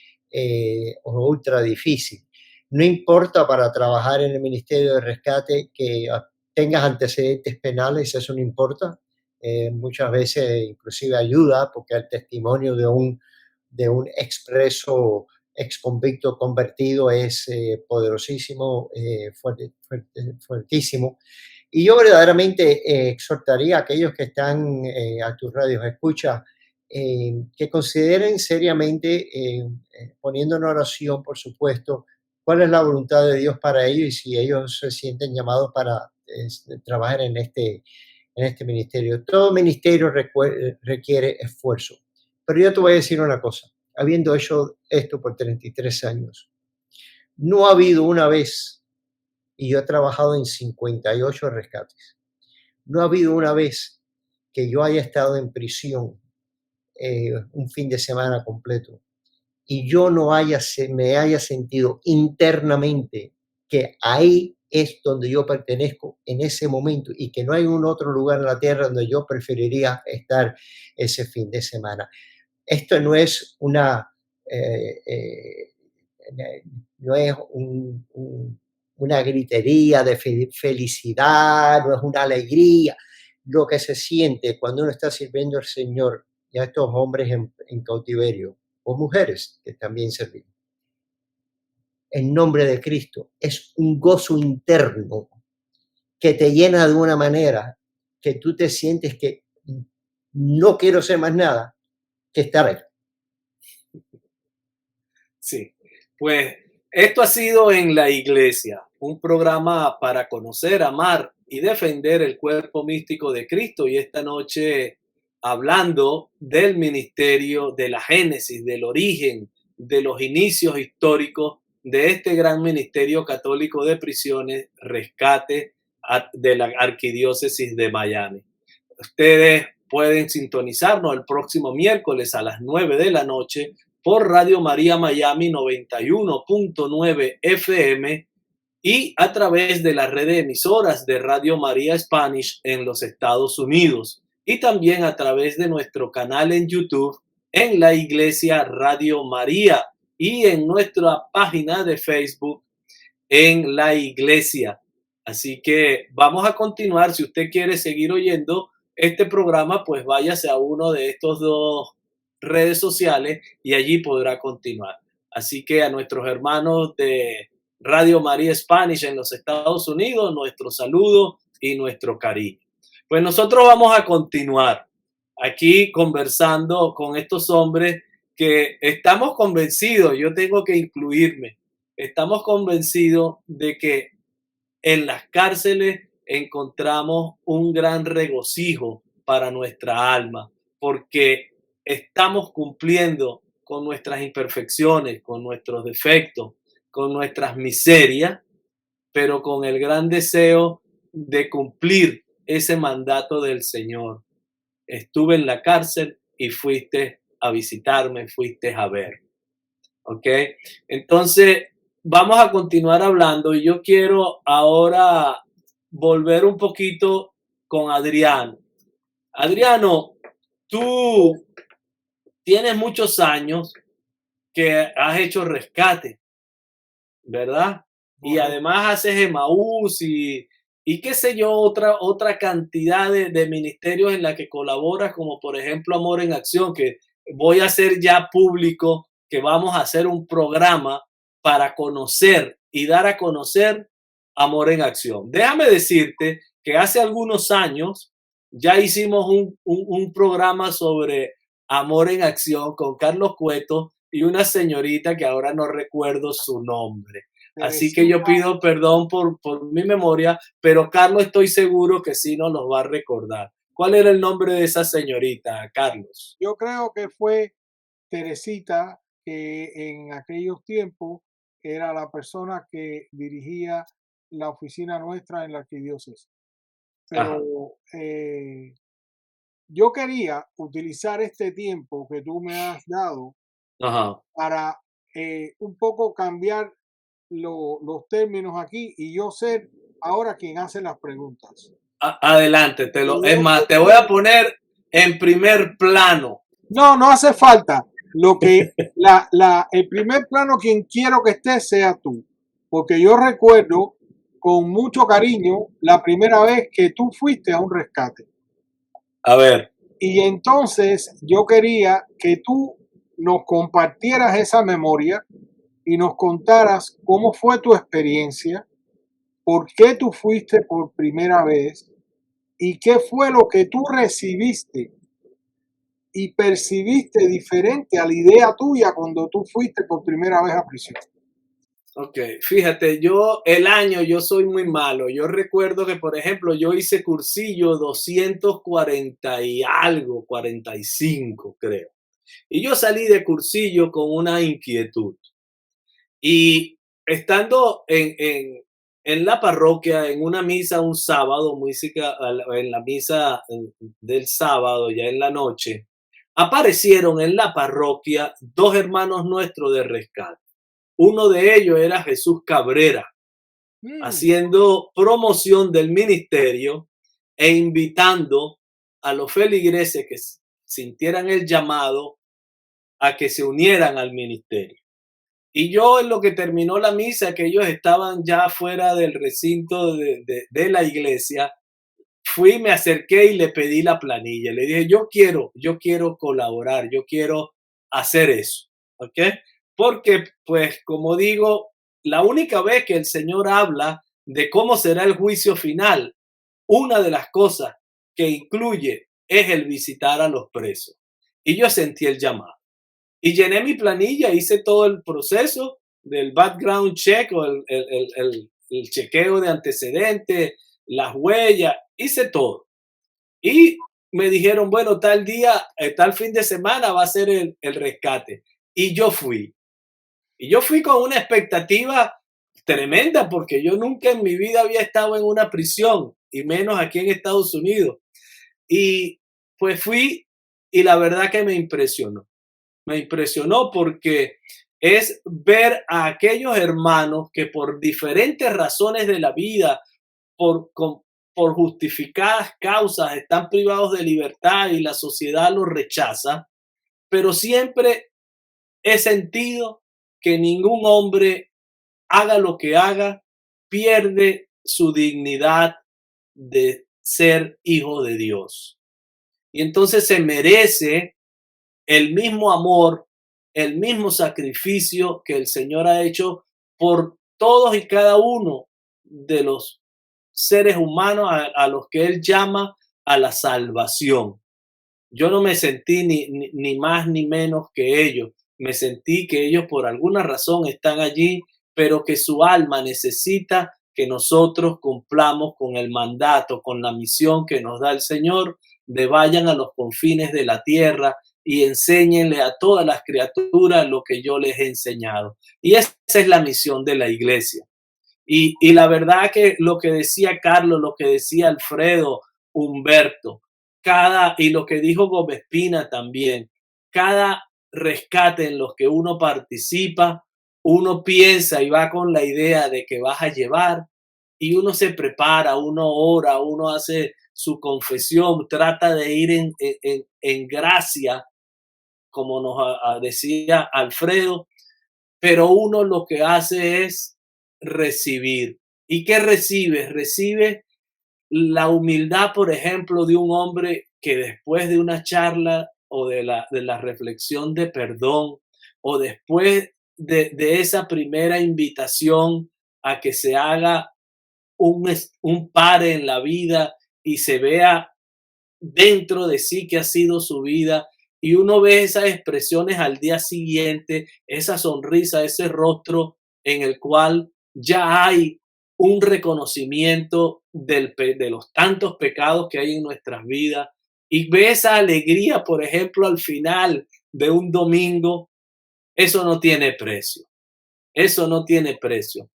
ultra difíciles. No importa para trabajar en el Ministerio de Rescate que tengas antecedentes penales, eso no importa. Muchas veces inclusive ayuda porque el testimonio de un expreso ex convicto convertido es poderosísimo, fuertísimo. Y yo verdaderamente exhortaría a aquellos que están a tus radios escucha que consideren seriamente, poniendo en oración, por supuesto, cuál es la voluntad de Dios para ellos y si ellos se sienten llamados para trabajar en este ministerio. Todo ministerio requiere esfuerzo. Pero yo te voy a decir una cosa, habiendo hecho esto por 33 años, no ha habido una vez, y yo he trabajado en 58 rescates, no ha habido una vez que yo haya estado en prisión un fin de semana completo y yo no me haya sentido internamente que ahí es donde yo pertenezco en ese momento y que no hay un otro lugar en la tierra donde yo preferiría estar ese fin de semana. Esto no es una gritería de felicidad, no es una alegría. Lo que se siente cuando uno está sirviendo al Señor y a estos hombres en cautiverio, o mujeres que también servimos, en nombre de Cristo, es un gozo interno que te llena de una manera que tú te sientes que no quiero hacer más nada que estar ahí. Sí, pues esto ha sido En la Iglesia, un programa para conocer, amar y defender el cuerpo místico de Cristo. Y esta noche hablando del ministerio, de la génesis, del origen, de los inicios históricos de este gran ministerio católico de prisiones, Rescate de la Arquidiócesis de Miami. Ustedes pueden sintonizarnos el próximo miércoles a las 9 de la noche por Radio María Miami 91.9 FM y a través de la red de emisoras de Radio María Spanish en los Estados Unidos y también a través de nuestro canal en YouTube en la Iglesia Radio María y en nuestra página de Facebook en la Iglesia. Así que vamos a continuar. Si usted quiere seguir oyendo este programa, pues váyase a uno de estos dos redes sociales y allí podrá continuar. Así que a nuestros hermanos de Radio María Spanish en los Estados Unidos, nuestro saludo y nuestro cariño. Pues nosotros vamos a continuar aquí conversando con estos hombres que estamos convencidos, yo tengo que incluirme, estamos convencidos de que en las cárceles encontramos un gran regocijo para nuestra alma, porque estamos cumpliendo con nuestras imperfecciones, con nuestros defectos, con nuestras miserias, pero con el gran deseo de cumplir ese mandato del Señor. Estuve en la cárcel y fuiste a visitarme, fuiste a ver. ¿Ok? Entonces, vamos a continuar hablando y yo quiero ahora volver un poquito con Adriano. Adriano, tú tienes muchos años que has hecho rescate, ¿verdad? Y además haces Emaús y qué sé yo, otra cantidad de ministerios en la que colaboras, como por ejemplo Amor en Acción, que voy a hacer ya público, que vamos a hacer un programa para conocer y dar a conocer Amor en Acción. Déjame decirte que hace algunos años ya hicimos un programa sobre Amor en Acción con Carlos Cueto y una señorita que ahora no recuerdo su nombre. Así que yo pido perdón por mi memoria, pero Carlos estoy seguro que sí nos los va a recordar. ¿Cuál era el nombre de esa señorita, Carlos? Yo creo que fue Teresita, que en aquellos tiempos era la persona que dirigía la oficina nuestra en la arquidiócesis. Pero yo quería utilizar este tiempo que tú me has dado para un poco cambiar los términos aquí y yo ser ahora quien hace las preguntas. Adelante, es más, te voy a poner en primer plano. No hace falta. El primer plano quien quiero que esté sea tú, porque yo recuerdo con mucho cariño la primera vez que tú fuiste a un rescate. A ver. Y entonces yo quería que tú nos compartieras esa memoria y nos contaras cómo fue tu experiencia, por qué tú fuiste por primera vez y qué fue lo que tú recibiste y percibiste diferente a la idea tuya cuando tú fuiste por primera vez a prisión. Ok, fíjate, yo soy muy malo. Yo recuerdo que, por ejemplo, yo hice cursillo 240 y algo, 45 creo. Y yo salí de cursillo con una inquietud. Y estando en la parroquia, en una misa un sábado, en la misa del sábado, ya en la noche, aparecieron en la parroquia dos hermanos nuestros de rescate. Uno de ellos era Jesús Cabrera, haciendo promoción del ministerio e invitando a los feligreses que sintieran el llamado a que se unieran al ministerio. Y yo, en lo que terminó la misa, que ellos estaban ya fuera del recinto de la iglesia, fui, me acerqué y le pedí la planilla. Le dije, yo quiero colaborar, yo quiero hacer eso, ¿ok? Porque, pues, como digo, la única vez que el Señor habla de cómo será el juicio final, una de las cosas que incluye es el visitar a los presos. Y yo sentí el llamado. Y llené mi planilla, hice todo el proceso del background check o el chequeo de antecedentes, las huellas, hice todo. Y me dijeron, bueno, tal día, tal fin de semana va a ser el rescate. Y yo fui. Y yo fui con una expectativa tremenda porque yo nunca en mi vida había estado en una prisión y menos aquí en Estados Unidos. Y pues fui y la verdad que me impresionó. Me impresionó porque es ver a aquellos hermanos que por diferentes razones de la vida, por justificadas causas, están privados de libertad y la sociedad los rechaza, pero siempre he sentido que ningún hombre, haga lo que haga, pierde su dignidad de ser hijo de Dios. Y entonces se merece el mismo amor, el mismo sacrificio que el Señor ha hecho por todos y cada uno de los seres humanos a los que Él llama a la salvación. Yo no me sentí ni más ni menos que ellos. Me sentí que ellos por alguna razón están allí pero que su alma necesita que nosotros cumplamos con el mandato, con la misión que nos da el Señor, de vayan a los confines de la tierra y enséñenle a todas las criaturas lo que yo les he enseñado. Y esa es la misión de la iglesia. Y la verdad que lo que decía Carlos, lo que decía Alfredo, Humberto, y lo que dijo Gomespina también, cada rescate en los que uno participa, uno piensa y va con la idea de que vas a llevar y uno se prepara, uno ora, uno hace su confesión, trata de ir en gracia, como nos decía Alfredo, pero uno lo que hace es recibir. ¿Y qué recibe? Recibe la humildad, por ejemplo, de un hombre que después de una charla o de la reflexión de perdón o después de esa primera invitación a que se haga un pare en la vida y se vea dentro de sí que ha sido su vida, y uno ve esas expresiones al día siguiente, esa sonrisa, ese rostro en el cual ya hay un reconocimiento de los tantos pecados que hay en nuestras vidas, y ve esa alegría, por ejemplo, al final de un domingo. Eso no tiene precio. Eso no tiene precio.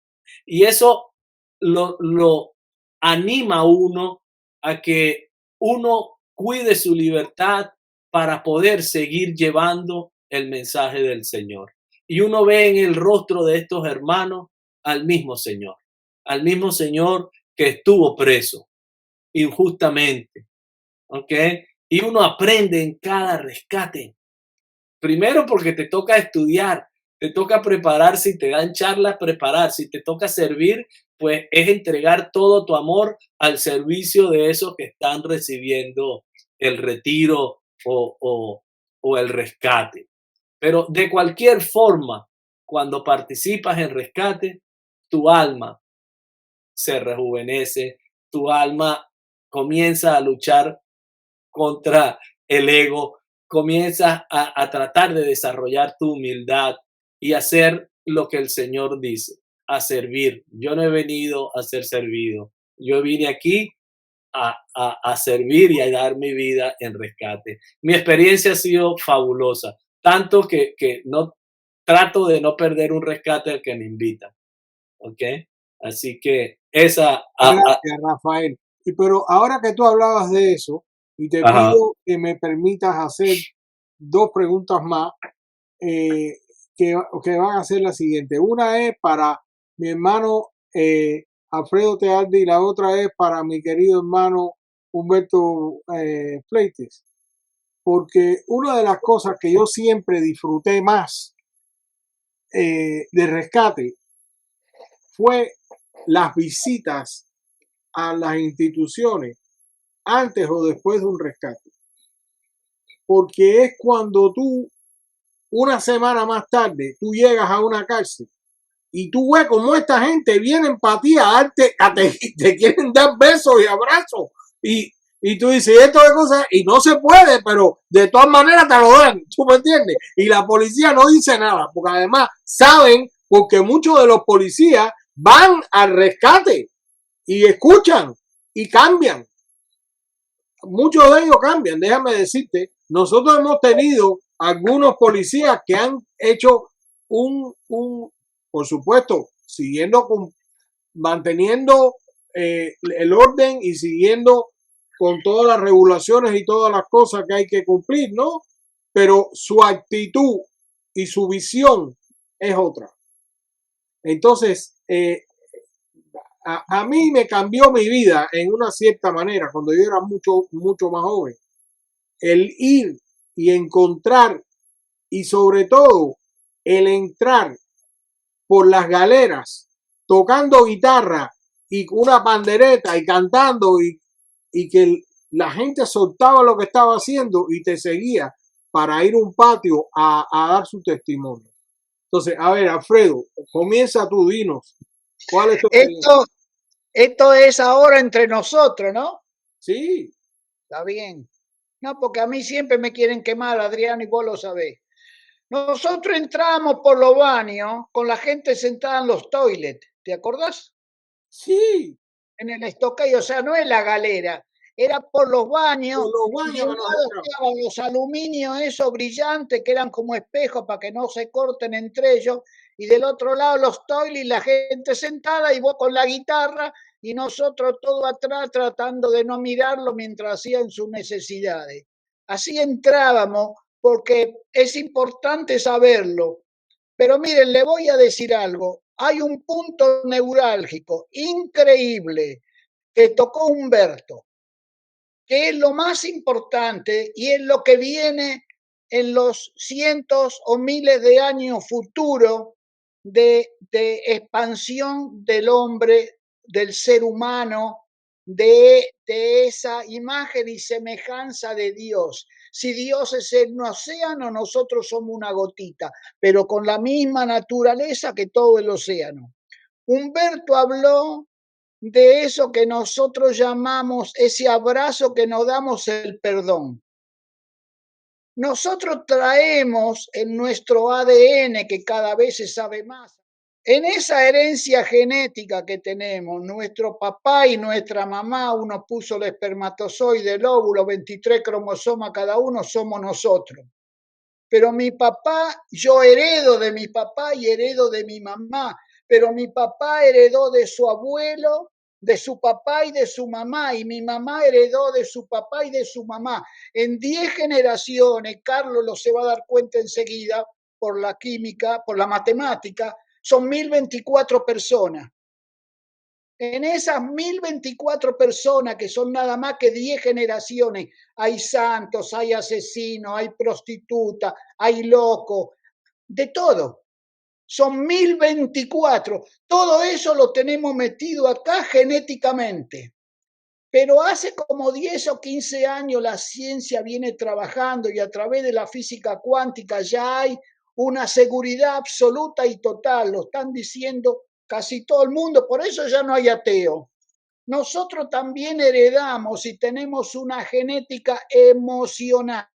Y eso lo anima a uno a que uno cuide su libertad para poder seguir llevando el mensaje del Señor. Y uno ve en el rostro de estos hermanos al mismo Señor que estuvo preso injustamente, ¿ok? Y uno aprende en cada rescate. Primero porque te toca estudiar, te toca preparar, si te dan charlas, preparar, si te toca servir, pues es entregar todo tu amor al servicio de esos que están recibiendo el retiro o el rescate. Pero de cualquier forma, cuando participas en rescate, tu alma se rejuvenece, tu alma comienza a luchar contra el ego, comienzas a tratar de desarrollar tu humildad y hacer lo que el Señor dice, a servir. Yo no he venido a ser servido. Yo vine aquí a servir y a dar mi vida en rescate. Mi experiencia ha sido fabulosa, tanto que no trato de no perder un rescate al que me invitan. ¿Ok? Así que esa... Gracias, Rafael. Pero ahora que tú hablabas de eso, y te Ajá. pido que me permitas hacer 2 preguntas más, que van a ser las siguientes. Una es para mi hermano Alfredo Tealdi y la otra es para mi querido hermano Humberto Fleites. Porque una de las cosas que yo siempre disfruté más de rescate fue las visitas a las instituciones antes o después de un rescate. Porque es cuando tú, una semana más tarde, tú llegas a una cárcel y tú ves cómo esta gente viene para ti te quieren dar besos y abrazos. Y tú dices, esto de cosas, y no se puede, pero de todas maneras te lo dan, ¿tú me entiendes? Y la policía no dice nada, porque además saben, porque muchos de los policías van al rescate y escuchan y cambian. Muchos de ellos cambian, déjame decirte. Nosotros hemos tenido algunos policías que han hecho por supuesto, manteniendo el orden y siguiendo con todas las regulaciones y todas las cosas que hay que cumplir, ¿no? Pero su actitud y su visión es otra. Entonces, a mí me cambió mi vida en una cierta manera cuando yo era mucho más joven. El ir y encontrar y sobre todo el entrar por las galeras tocando guitarra y una pandereta y cantando y que la gente soltaba lo que estaba haciendo y te seguía para ir a un patio a dar su testimonio. Entonces, a ver, Alfredo, comienza tú, dinos. ¿Cuál es tu experiencia? Esto es ahora entre nosotros, ¿no? Sí. Está bien. No, porque a mí siempre me quieren quemar, Adrián, y vos lo sabés. Nosotros entramos por los baños con la gente sentada en los toilets, ¿te acordás? Sí, En el estoquey, o sea, no en la galera, era por los baños, por los y de baños un que nos lado entramos. estaban los aluminios esos brillantes que eran como espejos para que no se corten entre ellos, y del otro lado los toilets, la gente sentada y vos con la guitarra y nosotros todo atrás tratando de no mirarlo mientras hacían sus necesidades. Así entrábamos porque es importante saberlo. Pero miren, le voy a decir algo. Hay un punto neurálgico increíble que tocó Humberto, que es lo más importante y es lo que viene en los cientos o miles de años futuros de expansión del hombre, del ser humano, de esa imagen y semejanza de Dios. Si Dios es un océano, nosotros somos una gotita, pero con la misma naturaleza que todo el océano. Humberto habló de eso que nosotros llamamos ese abrazo que nos damos, el perdón. Nosotros traemos en nuestro ADN, que cada vez se sabe más, en esa herencia genética que tenemos, nuestro papá y nuestra mamá, uno puso el espermatozoide, el óvulo, 23 cromosomas cada uno, somos nosotros. Pero mi papá, yo heredo de mi papá y heredo de mi mamá, pero mi papá heredó de su abuelo, de su papá y de su mamá, y mi mamá heredó de su papá y de su mamá. En 10 generaciones, Carlos lo se va a dar cuenta enseguida, por la química, por la matemática, son 1024 personas. En esas 1024 personas, que son nada más que 10 generaciones, hay santos, hay asesinos, hay prostitutas, hay locos, de todo. Son 1024. Todo eso lo tenemos metido acá genéticamente. Pero hace como 10 o 15 años la ciencia viene trabajando y a través de la física cuántica ya hay una seguridad absoluta y total. Lo están diciendo casi todo el mundo, por eso ya no hay ateo. Nosotros también heredamos y tenemos una genética emocional.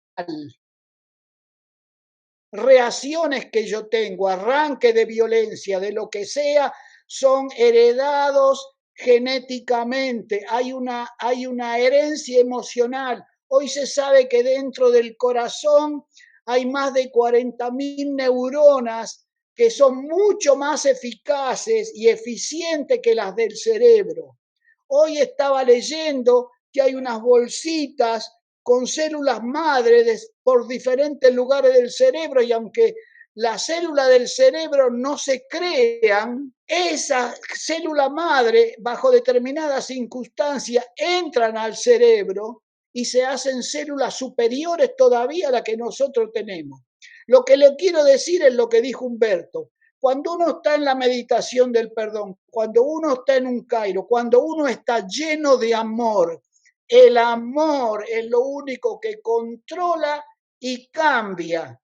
Reacciones que yo tengo, arranque de violencia, de lo que sea, son heredados genéticamente. Hay una herencia emocional. Hoy se sabe que dentro del corazón hay más de 40.000 neuronas que son mucho más eficaces y eficientes que las del cerebro. Hoy estaba leyendo que hay unas bolsitas con células madres por diferentes lugares del cerebro, y aunque las células del cerebro no se crean, esa célula madre, bajo determinadas circunstancias, entran al cerebro y se hacen células superiores todavía a las que nosotros tenemos. Lo que le quiero decir es lo que dijo Humberto. Cuando uno está en la meditación del perdón, cuando uno está en un Cairo, cuando uno está lleno de amor, el amor es lo único que controla y cambia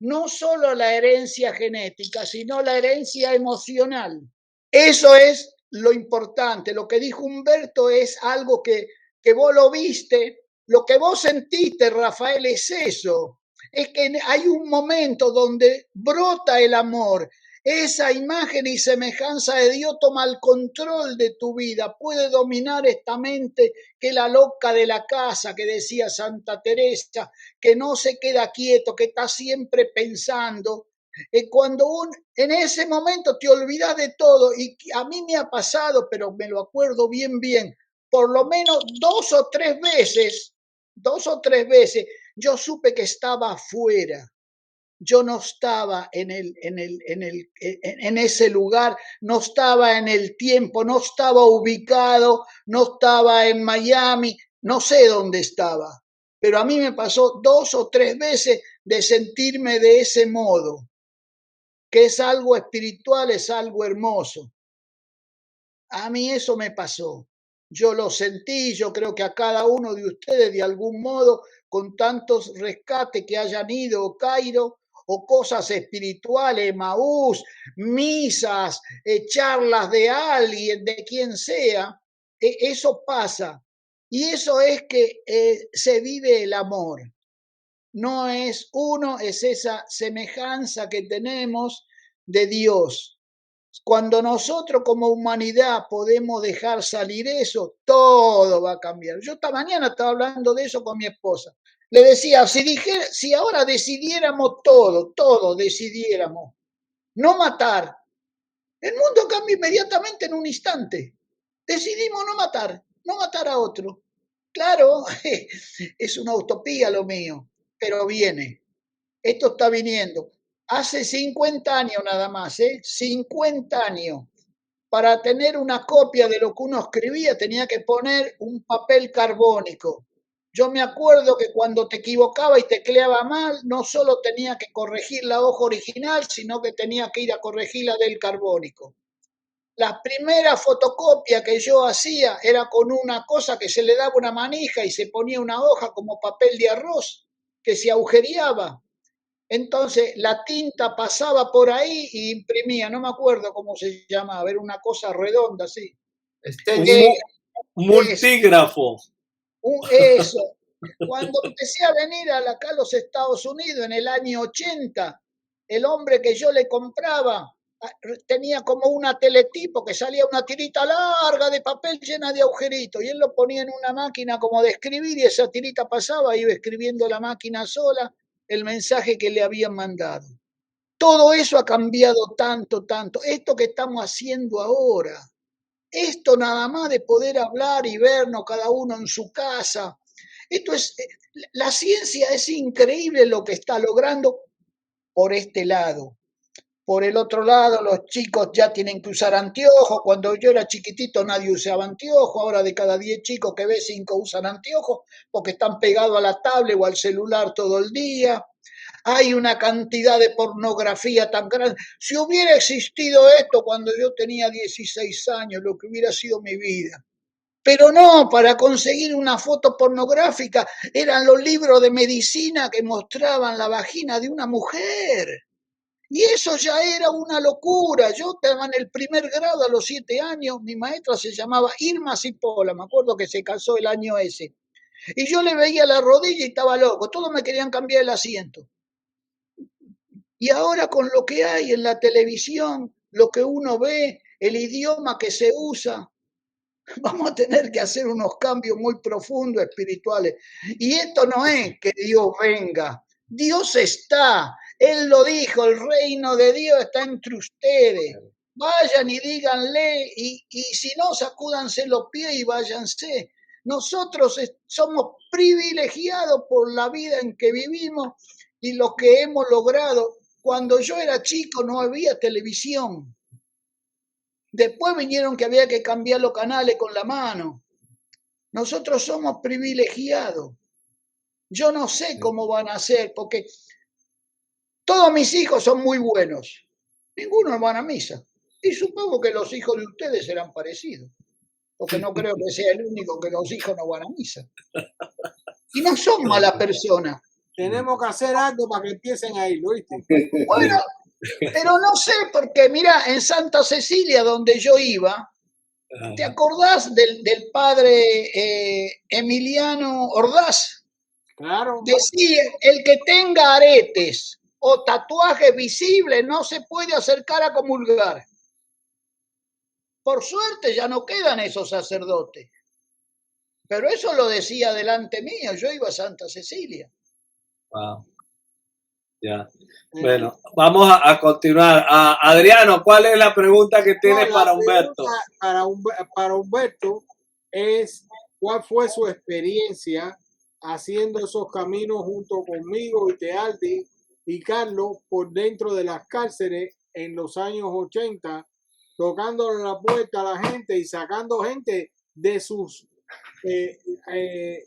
no solo la herencia genética, sino la herencia emocional. Eso es lo importante. Lo que dijo Humberto es algo que vos lo viste, lo que vos sentiste, Rafael, es eso. Es que hay un momento donde brota el amor. Esa imagen y semejanza de Dios toma el control de tu vida, puede dominar esta mente que es la loca de la casa, que decía Santa Teresa, que no se queda quieto, que está siempre pensando. Cuando en ese momento te olvidas de todo, y a mí me ha pasado, pero me lo acuerdo bien, por lo menos 2 o tres veces, yo supe que estaba afuera. Yo no estaba en ese lugar, no estaba en el tiempo, no estaba ubicado, no estaba en Miami, no sé dónde estaba. Pero a mí me pasó 2 o 3 veces de sentirme de ese modo, que es algo espiritual, es algo hermoso. A mí eso me pasó. Yo lo sentí, yo creo que a cada uno de ustedes de algún modo, con tantos rescates que hayan ido, Cairo, o cosas espirituales, Maús, misas, charlas de alguien, de quien sea, eso pasa. Y eso es que se vive el amor. no es uno, es esa semejanza que tenemos de Dios. Cuando nosotros como humanidad podemos dejar salir eso, todo va a cambiar. Yo esta mañana estaba hablando de eso con mi esposa. Le decía, si ahora decidiéramos todo decidiéramos no matar, el mundo cambia inmediatamente en un instante. Decidimos no matar a otro. Claro, es una utopía lo mío, pero viene. Esto está viniendo. Hace 50 años nada más, 50 años. Para tener una copia de lo que uno escribía tenía que poner un papel carbónico. Yo me acuerdo que cuando te equivocaba y tecleaba mal, no solo tenía que corregir la hoja original, sino que tenía que ir a corregir la del carbónico. La primera fotocopia que yo hacía era con una cosa que se le daba una manija y se ponía una hoja como papel de arroz que se agujereaba. Entonces la tinta pasaba por ahí y imprimía, no me acuerdo cómo se llamaba, era una cosa redonda así. Multígrafo. Eso. Cuando empecé a venir acá a los Estados Unidos en el año 80, el hombre que yo le compraba tenía como una teletipo que salía una tirita larga de papel llena de agujeritos y él lo ponía en una máquina como de escribir y esa tirita pasaba, iba escribiendo la máquina sola el mensaje que le habían mandado. Todo eso ha cambiado tanto. Esto que estamos haciendo ahora, esto nada más de poder hablar y vernos cada uno en su casa, la ciencia es increíble lo que está logrando por este lado. Por el otro lado, los chicos ya tienen que usar anteojos. Cuando yo era chiquitito nadie usaba anteojos. Ahora de cada 10 chicos que ve, 5 usan anteojos porque están pegados a la tablet o al celular todo el día. Hay una cantidad de pornografía tan grande. Si hubiera existido esto cuando yo tenía 16 años, lo que hubiera sido mi vida. Pero no, para conseguir una foto pornográfica eran los libros de medicina que mostraban la vagina de una mujer. Y eso ya era una locura. Yo estaba en el primer grado a los 7 años, mi maestra se llamaba Irma Cipolla, me acuerdo que se casó el año ese. Y yo le veía la rodilla y estaba loco, todos me querían cambiar el asiento. Y ahora con lo que hay en la televisión, lo que uno ve, el idioma que se usa, vamos a tener que hacer unos cambios muy profundos espirituales. Y esto no es que Dios venga, Dios está. Él lo dijo, el reino de Dios está entre ustedes. Vayan y díganle, y si no, sacúdanse los pies y váyanse. Nosotros somos privilegiados por la vida en que vivimos y lo que hemos logrado. Cuando yo era chico no había televisión. Después vinieron que había que cambiar los canales con la mano. Nosotros somos privilegiados. Yo no sé cómo van a ser, porque todos mis hijos son muy buenos. Ninguno van a misa. Y supongo que los hijos de ustedes serán parecidos. Porque no creo que sea el único que los hijos no van a misa. Y no son malas personas. Tenemos que hacer algo para que empiecen a ir, ¿lo viste? Bueno, pero no sé, porque mira, en Santa Cecilia, donde yo iba, ¿te acordás del padre Emiliano Ordaz? Claro. Decía, el que tenga aretes o tatuajes visibles no se puede acercar a comulgar. Por suerte ya no quedan esos sacerdotes. Pero eso lo decía delante mío, yo iba a Santa Cecilia. Wow. Ya. Bueno, vamos a continuar. Adriano, ¿cuál es la pregunta que tienes para Humberto? Para Humberto es, ¿cuál fue su experiencia haciendo esos caminos junto conmigo y Tealdi y Carlos por dentro de las cárceles en los años 80, tocándole la puerta a la gente y sacando gente de sus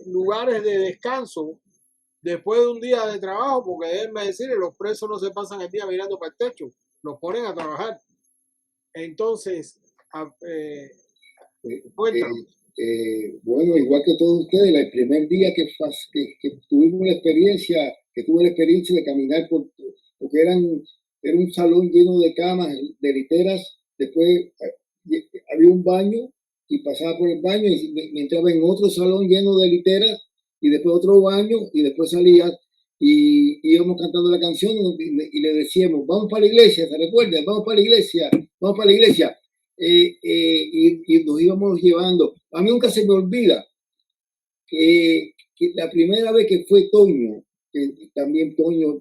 lugares de descanso después de un día de trabajo? Porque déjenme decirle, los presos no se pasan el día mirando para el techo, los ponen a trabajar. Entonces, cuéntanos. Bueno, igual que todos ustedes, el primer día que tuvimos la experiencia, que tuve la experiencia de caminar porque era un salón lleno de camas, de literas, después había un baño y pasaba por el baño y me entraba en otro salón lleno de literas y después otro baño y después salía y íbamos cantando la canción y le decíamos, vamos para la iglesia, ¿se recuerda? Vamos para la iglesia, vamos para la iglesia. Y nos íbamos llevando. A mí nunca se me olvida que la primera vez que fue Toño, que también Toño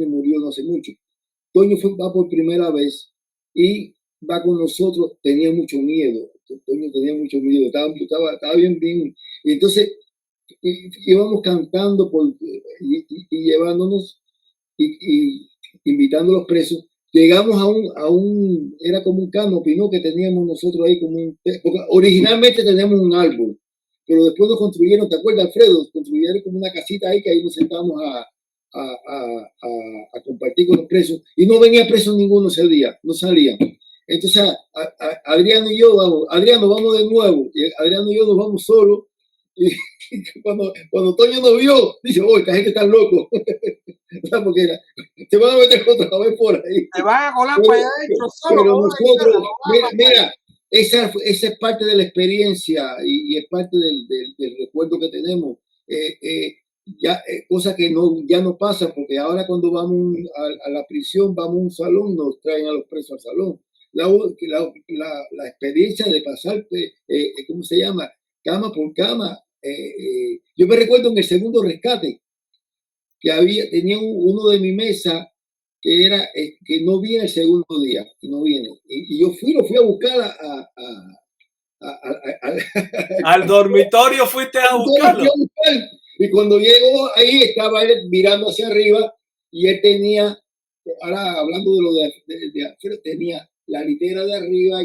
murió no hace mucho. Toño va por primera vez y va con nosotros, tenía mucho miedo. Toño tenía mucho miedo, estaba bien. Y entonces íbamos cantando y llevándonos y invitando a los presos. Llegamos a un, era como un canopy, ¿no? Que teníamos nosotros ahí porque originalmente teníamos un árbol, pero después nos construyeron, ¿te acuerdas, Alfredo? Construyeron como una casita ahí que ahí nos sentamos a compartir con los presos y no venía preso ninguno ese día, no salían. Entonces Adriano y yo vamos de nuevo, y Adriano y yo nos vamos solos y cuando Toño nos vio, dice, oye, esta gente está loco. Porque te van a meter otra vez por ahí. Te van a colar para allá adentro solo. Pero nosotros, mira, esa es parte de la experiencia y es parte del recuerdo que tenemos. Cosa que ya no pasa, porque ahora cuando vamos a la prisión, vamos a un salón, nos traen a los presos al salón. La experiencia de pasar, ¿cómo se llama? Cama por cama. Yo me recuerdo en el segundo rescate que tenía uno de mi mesa que era que no viene el segundo día, que no viene. Y yo lo fui a buscar al dormitorio. Fuiste a buscarlo. Y cuando llegó ahí estaba él mirando hacia arriba y él tenía, ahora hablando de lo de Alfredo, tenía la litera de arriba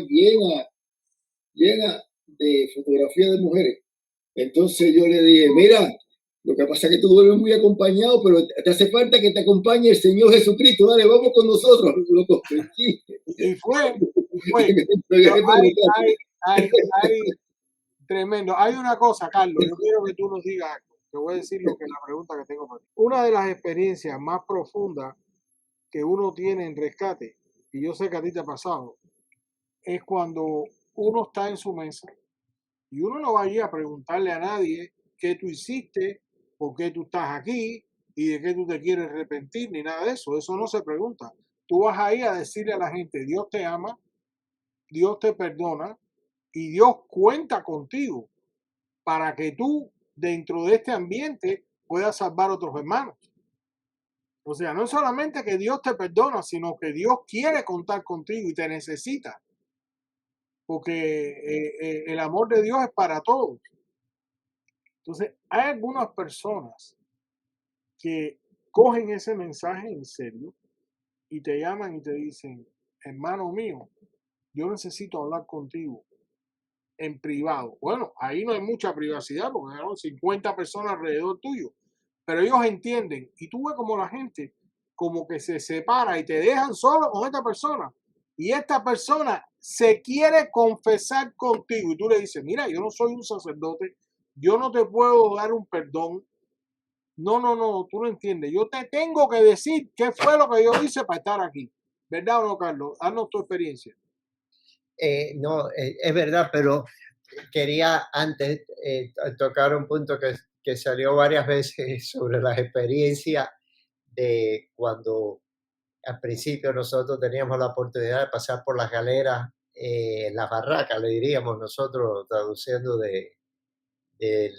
llena de fotografías de mujeres. Entonces yo le dije, mira, lo que pasa es que tú duermes muy acompañado, pero te hace falta que te acompañe el Señor Jesucristo. Dale, vamos con nosotros. Lo convencí. Y fue. Tremendo. Hay una cosa, Carlos, yo quiero que tú nos digas algo. Te voy a decir lo que la pregunta que tengo para ti. Una de las experiencias más profundas que uno tiene en rescate, y yo sé que a ti te ha pasado, es cuando uno está en su mesa y uno no va allí a preguntarle a nadie qué tú hiciste, por qué tú estás aquí y de qué tú te quieres arrepentir, ni nada de eso. Eso no se pregunta. Tú vas ahí a decirle a la gente, Dios te ama, Dios te perdona y Dios cuenta contigo para que tú, dentro de este ambiente, puedas salvar a otros hermanos. O sea, no es solamente que Dios te perdona, sino que Dios quiere contar contigo y te necesita. Porque el amor de Dios es para todos. Entonces, hay algunas personas que cogen ese mensaje en serio y te llaman y te dicen, hermano mío, yo necesito hablar contigo en privado. Bueno, ahí no hay mucha privacidad porque hay 50 personas alrededor tuyo, pero ellos entienden y tú ves como la gente como que se separa y te dejan solo con esta persona y esta persona se quiere confesar contigo y tú le dices, mira, yo no soy un sacerdote, yo no te puedo dar un perdón. No, tú no entiendes. Yo te tengo que decir qué fue lo que yo hice para estar aquí. ¿Verdad o no, Carlos? Haznos tu experiencia. No, es verdad, pero quería antes tocar un punto que salió varias veces sobre las experiencias de cuando al principio nosotros teníamos la oportunidad de pasar por las galeras, las barracas, le diríamos nosotros, traduciendo del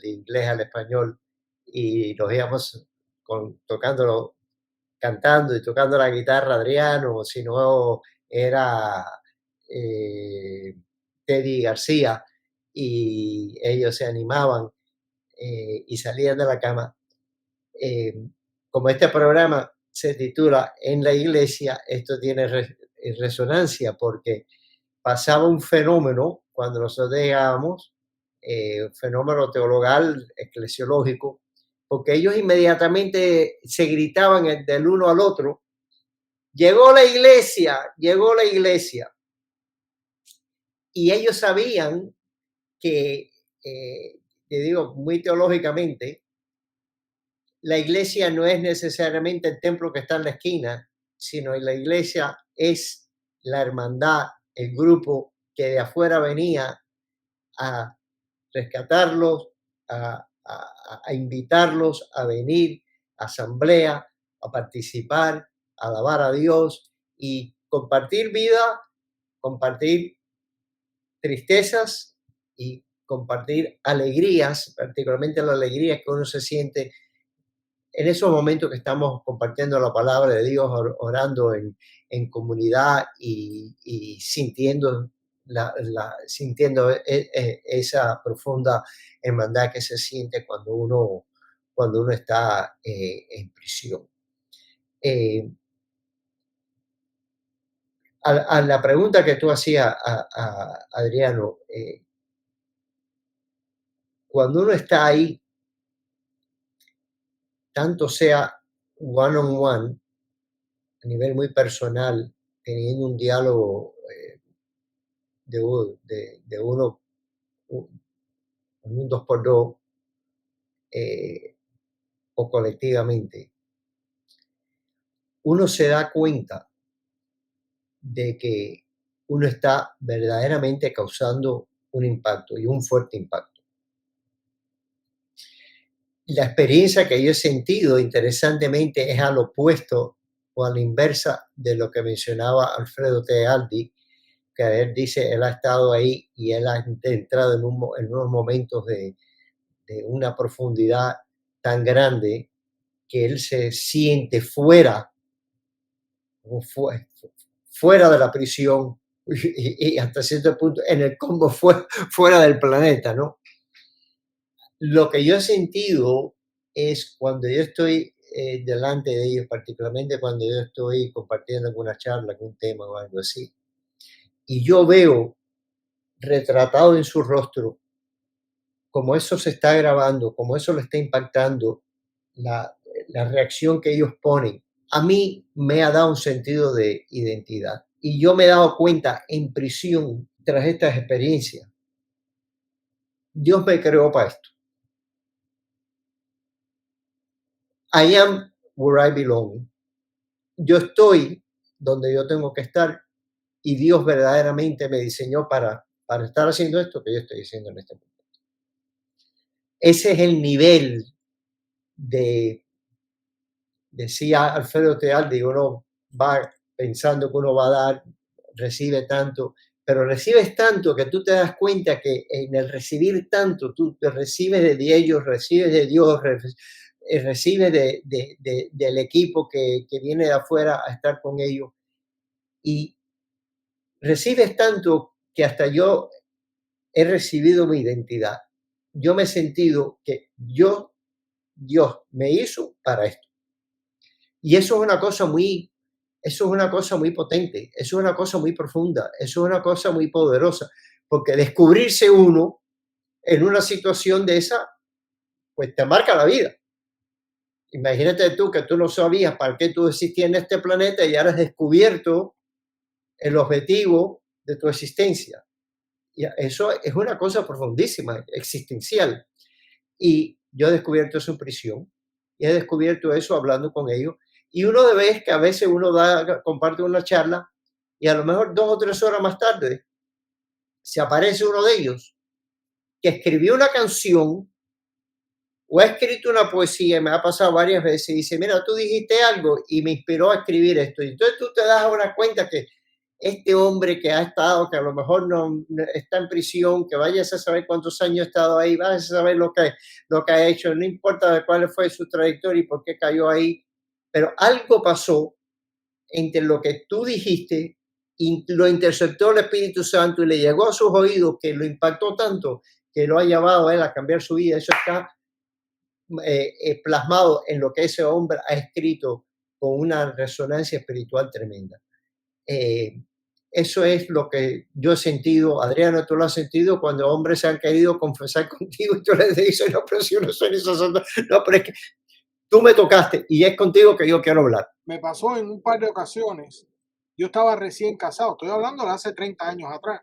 inglés al español, y nos íbamos cantando y tocando la guitarra Adriano, o si no era Teddy García, y ellos se animaban y salían de la cama. Como este programa se titula En la Iglesia, esto tiene resonancia porque pasaba un fenómeno cuando nosotros llegábamos, un fenómeno teologal, eclesiológico, porque ellos inmediatamente se gritaban del uno al otro, llegó la iglesia, llegó la iglesia. Y ellos sabían que, te digo muy teológicamente, la iglesia no es necesariamente el templo que está en la esquina, sino la iglesia es la hermandad, el grupo que de afuera venía a rescatarlos, a invitarlos a venir asamblea, a participar, a alabar a Dios y compartir vida, compartir tristezas y compartir alegrías, particularmente la alegría que uno se siente en esos momentos que estamos compartiendo la palabra de Dios, orando en comunidad y sintiendo, sintiendo esa profunda hermandad que se siente cuando uno está en prisión. A la pregunta que tú hacías, Adriano, cuando uno está ahí, tanto sea one on one, a nivel muy personal, teniendo un diálogo de uno, un 2x2, o colectivamente, uno se da cuenta de que uno está verdaderamente causando un impacto y un fuerte impacto. La experiencia que yo he sentido, interesantemente, es al opuesto o a la inversa de lo que mencionaba Alfredo T. Aldi, que él dice, él ha estado ahí y él ha entrado en unos momentos de una profundidad tan grande que él se siente fuera de la prisión y hasta cierto punto en el combo fuera del planeta, ¿no? Lo que yo he sentido es cuando yo estoy delante de ellos, particularmente cuando yo estoy compartiendo alguna charla, algún tema o algo así, y yo veo retratado en su rostro como eso se está grabando, como eso lo está impactando, la reacción que ellos ponen, a mí me ha dado un sentido de identidad. Y yo me he dado cuenta en prisión, tras estas experiencias, Dios me creó para esto. I am where I belong. Yo estoy donde yo tengo que estar y Dios verdaderamente me diseñó para estar haciendo esto que yo estoy haciendo en este momento. Ese es el nivel decía Alfredo Tealdi, uno va pensando que uno va a dar, recibe tanto, pero recibes tanto que tú te das cuenta que en el recibir tanto, tú te recibes de ellos, recibes de Dios, recibes del equipo que viene de afuera a estar con ellos y recibes tanto que hasta yo he recibido mi identidad. Yo me he sentido que Dios me hizo para esto. Y eso es una cosa muy potente, eso es una cosa muy profunda, eso es una cosa muy poderosa, porque descubrirse uno en una situación de esa, pues te marca la vida. Imagínate tú que tú no sabías para qué tú existías en este planeta y ahora has descubierto el objetivo de tu existencia. Y eso es una cosa profundísima, existencial. Y yo he descubierto eso en prisión y he descubierto eso hablando con ellos. Y uno de vez que a veces uno comparte una charla y a lo mejor 2 o 3 horas más tarde se aparece uno de ellos que escribió una canción o ha escrito una poesía, me ha pasado varias veces, y dice, mira, tú dijiste algo y me inspiró a escribir esto. Y entonces tú te das una cuenta que este hombre que ha estado, que a lo mejor no está en prisión, que vayas a saber cuántos años ha estado ahí, vayas a saber lo que ha hecho, no importa cuál fue su trayectoria y por qué cayó ahí, pero algo pasó entre lo que tú dijiste y lo interceptó el Espíritu Santo y le llegó a sus oídos que lo impactó tanto que lo ha llevado a él a cambiar su vida. Eso está plasmado en lo que ese hombre ha escrito con una resonancia espiritual tremenda. Eso es lo que yo he sentido. Adriano, tú lo has sentido cuando hombres se han querido confesar contigo y tú les dices, no, pero si yo no soy ni sacerdote. No, pero es que tú me tocaste y es contigo que yo quiero hablar. Me pasó en un par de ocasiones. Yo estaba recién casado, estoy hablando de hace 30 años atrás,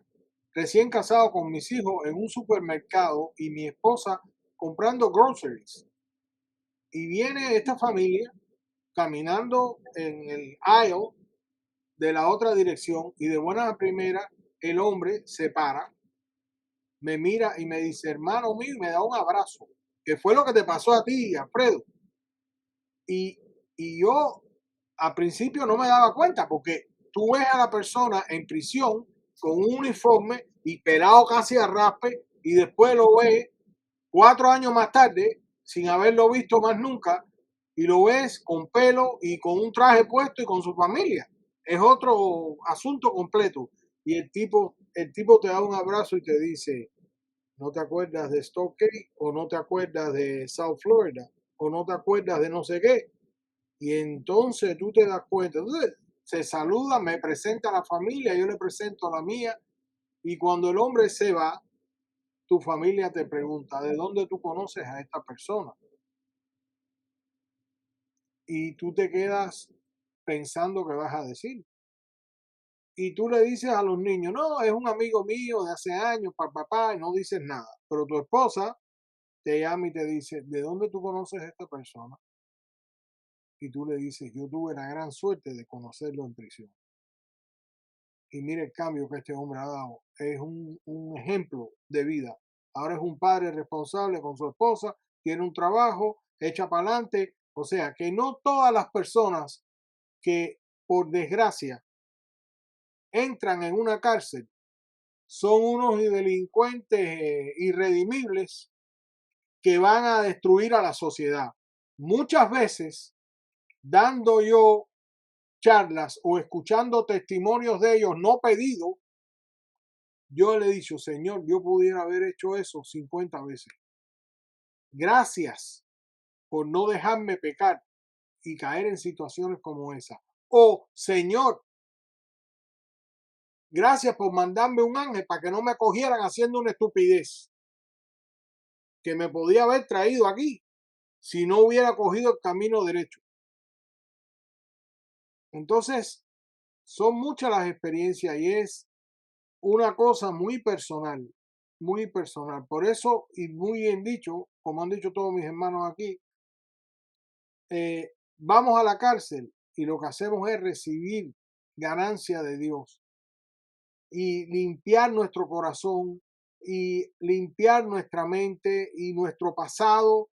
recién casado con mis hijos en un supermercado y mi esposa comprando groceries. Y viene esta familia caminando en el aisle de la otra dirección y de buena a primera el hombre se para, me mira y me dice, hermano mío, y me da un abrazo, que fue lo que te pasó a ti, Alfredo. y yo al principio no me daba cuenta, porque tú ves a la persona en prisión con un uniforme y pelado casi a raspe, y después lo ves 4 años más tarde sin haberlo visto más nunca, y lo ves con pelo y con un traje puesto y con su familia. Es otro asunto completo. Y el tipo te da un abrazo y te dice, ¿no te acuerdas de Stokely? ¿O no te acuerdas de South Florida? ¿O no te acuerdas de no sé qué? Y entonces tú te das cuenta. Entonces se saluda, me presenta a la familia, yo le presento a la mía. Y cuando el hombre se va, tu familia te pregunta, ¿de dónde tú conoces a esta persona? Y tú te quedas pensando qué vas a decir. Y tú le dices a los niños, no, es un amigo mío de hace años, papá, y no dices nada. Pero tu esposa te llama y te dice, ¿de dónde tú conoces a esta persona? Y tú le dices, yo tuve la gran suerte de conocerlo en prisión. Y mire el cambio que este hombre ha dado. Es un ejemplo de vida. Ahora es un padre responsable con su esposa, tiene un trabajo, echa para adelante. O sea, que no todas las personas que, por desgracia, entran en una cárcel son unos delincuentes irredimibles que van a destruir a la sociedad. Muchas veces, dando yo charlas o escuchando testimonios de ellos no pedidos, yo le he dicho, Señor, yo pudiera haber hecho eso 50 veces. Gracias por no dejarme pecar y caer en situaciones como esa. O, Señor, gracias por mandarme un ángel para que no me cogieran haciendo una estupidez que me podía haber traído aquí si no hubiera cogido el camino derecho. Entonces, son muchas las experiencias y es una cosa muy personal, muy personal. Por eso, y muy bien dicho, como han dicho todos mis hermanos aquí, vamos a la cárcel y lo que hacemos es recibir ganancia de Dios y limpiar nuestro corazón y limpiar nuestra mente y nuestro pasado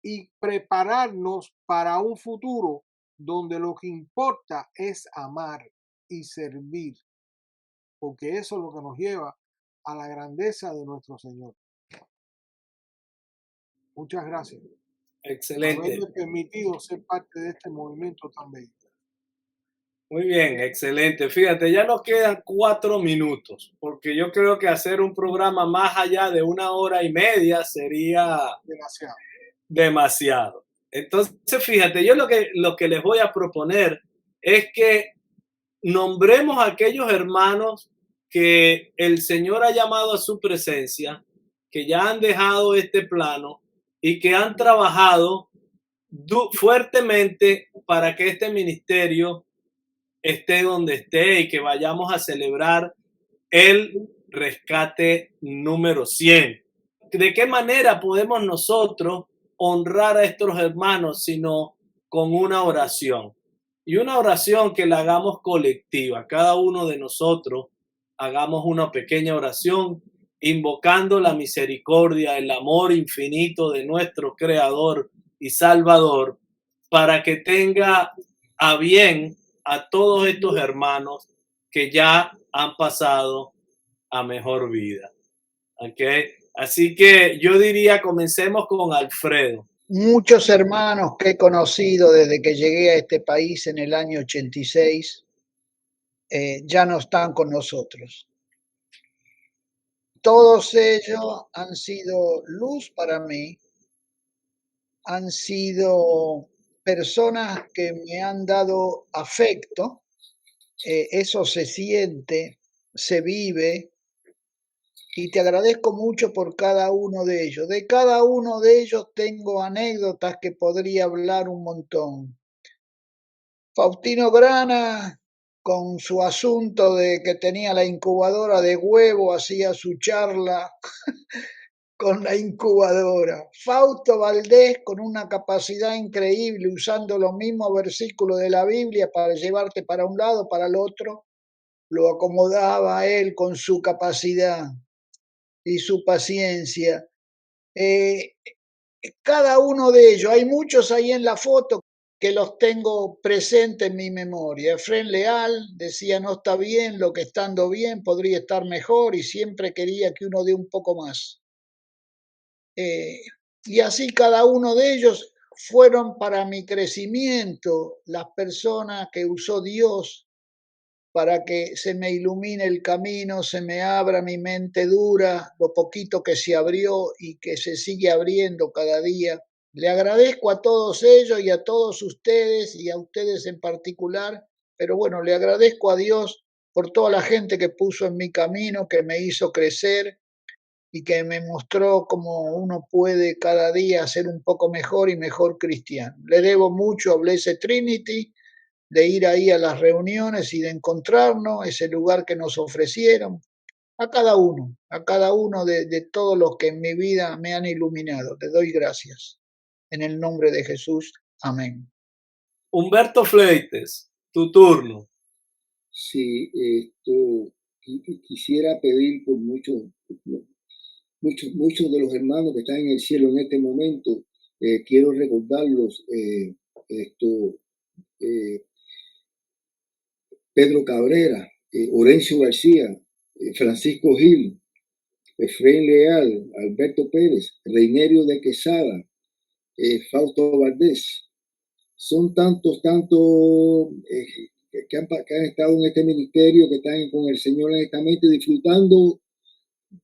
y prepararnos para un futuro donde lo que importa es amar y servir, porque eso es lo que nos lleva a la grandeza de nuestro Señor. Muchas gracias por Excelente. haberme permitido ser parte de este movimiento tan bello. Muy bien, excelente. Fíjate, ya nos quedan 4 minutos, porque yo creo que hacer un programa más allá de 1 hora y media sería Demasiado. demasiado. Entonces, fíjate, yo lo que les voy a proponer es que nombremos a aquellos hermanos que el Señor ha llamado a su presencia, que ya han dejado este plano y que han trabajado fuertemente para que este ministerio esté donde esté y que vayamos a celebrar el rescate número 100. ¿De qué manera podemos nosotros honrar a estos hermanos sino con una oración? Y una oración que la hagamos colectiva. Cada uno de nosotros hagamos una pequeña oración invocando la misericordia, el amor infinito de nuestro Creador y Salvador para que tenga a bien a todos estos hermanos que ya han pasado a mejor vida. ¿Ok? Así que yo diría, comencemos con Alfredo. Muchos hermanos que he conocido desde que llegué a este país en el año 86 ya no están con nosotros. Todos ellos han sido luz para mí, han sido personas que me han dado afecto, eso se siente, se vive, y te agradezco mucho por cada uno de ellos. De cada uno de ellos tengo anécdotas que podría hablar un montón. Faustino Grana, con su asunto de que tenía la incubadora de huevo, hacía su charla con la incubadora. Fausto Valdés, con una capacidad increíble, usando los mismos versículos de la Biblia para llevarte para un lado, para el otro, lo acomodaba a él con su capacidad y su paciencia. Cada uno de ellos, hay muchos ahí en la foto que los tengo presentes en mi memoria. Efrén Leal decía, no está bien, lo que estando bien podría estar mejor, y siempre quería que uno dé un poco más. Y así cada uno de ellos fueron para mi crecimiento las personas que usó Dios para que se me ilumine el camino, se me abra mi mente dura, lo poquito que se abrió y que se sigue abriendo cada día. Le agradezco a todos ellos y a todos ustedes y a ustedes en particular, pero bueno, le agradezco a Dios por toda la gente que puso en mi camino, que me hizo crecer y que me mostró cómo uno puede cada día ser un poco mejor y mejor cristiano. Le debo mucho a Blessed Trinity, de ir ahí a las reuniones y de encontrarnos, ese lugar que nos ofrecieron, a cada uno de todos los que en mi vida me han iluminado. Le doy gracias. En el nombre de Jesús. Amén. Humberto Fleites, tu turno. Sí, esto quisiera pedir por muchos de los hermanos que están en el cielo en este momento. Quiero recordarlos, Pedro Cabrera, Orencio García, Francisco Gil, Efraín Leal, Alberto Pérez, Reinerio de Quesada, Fausto Valdés. Son tantos que han estado en este ministerio, que están con el Señor honestamente disfrutando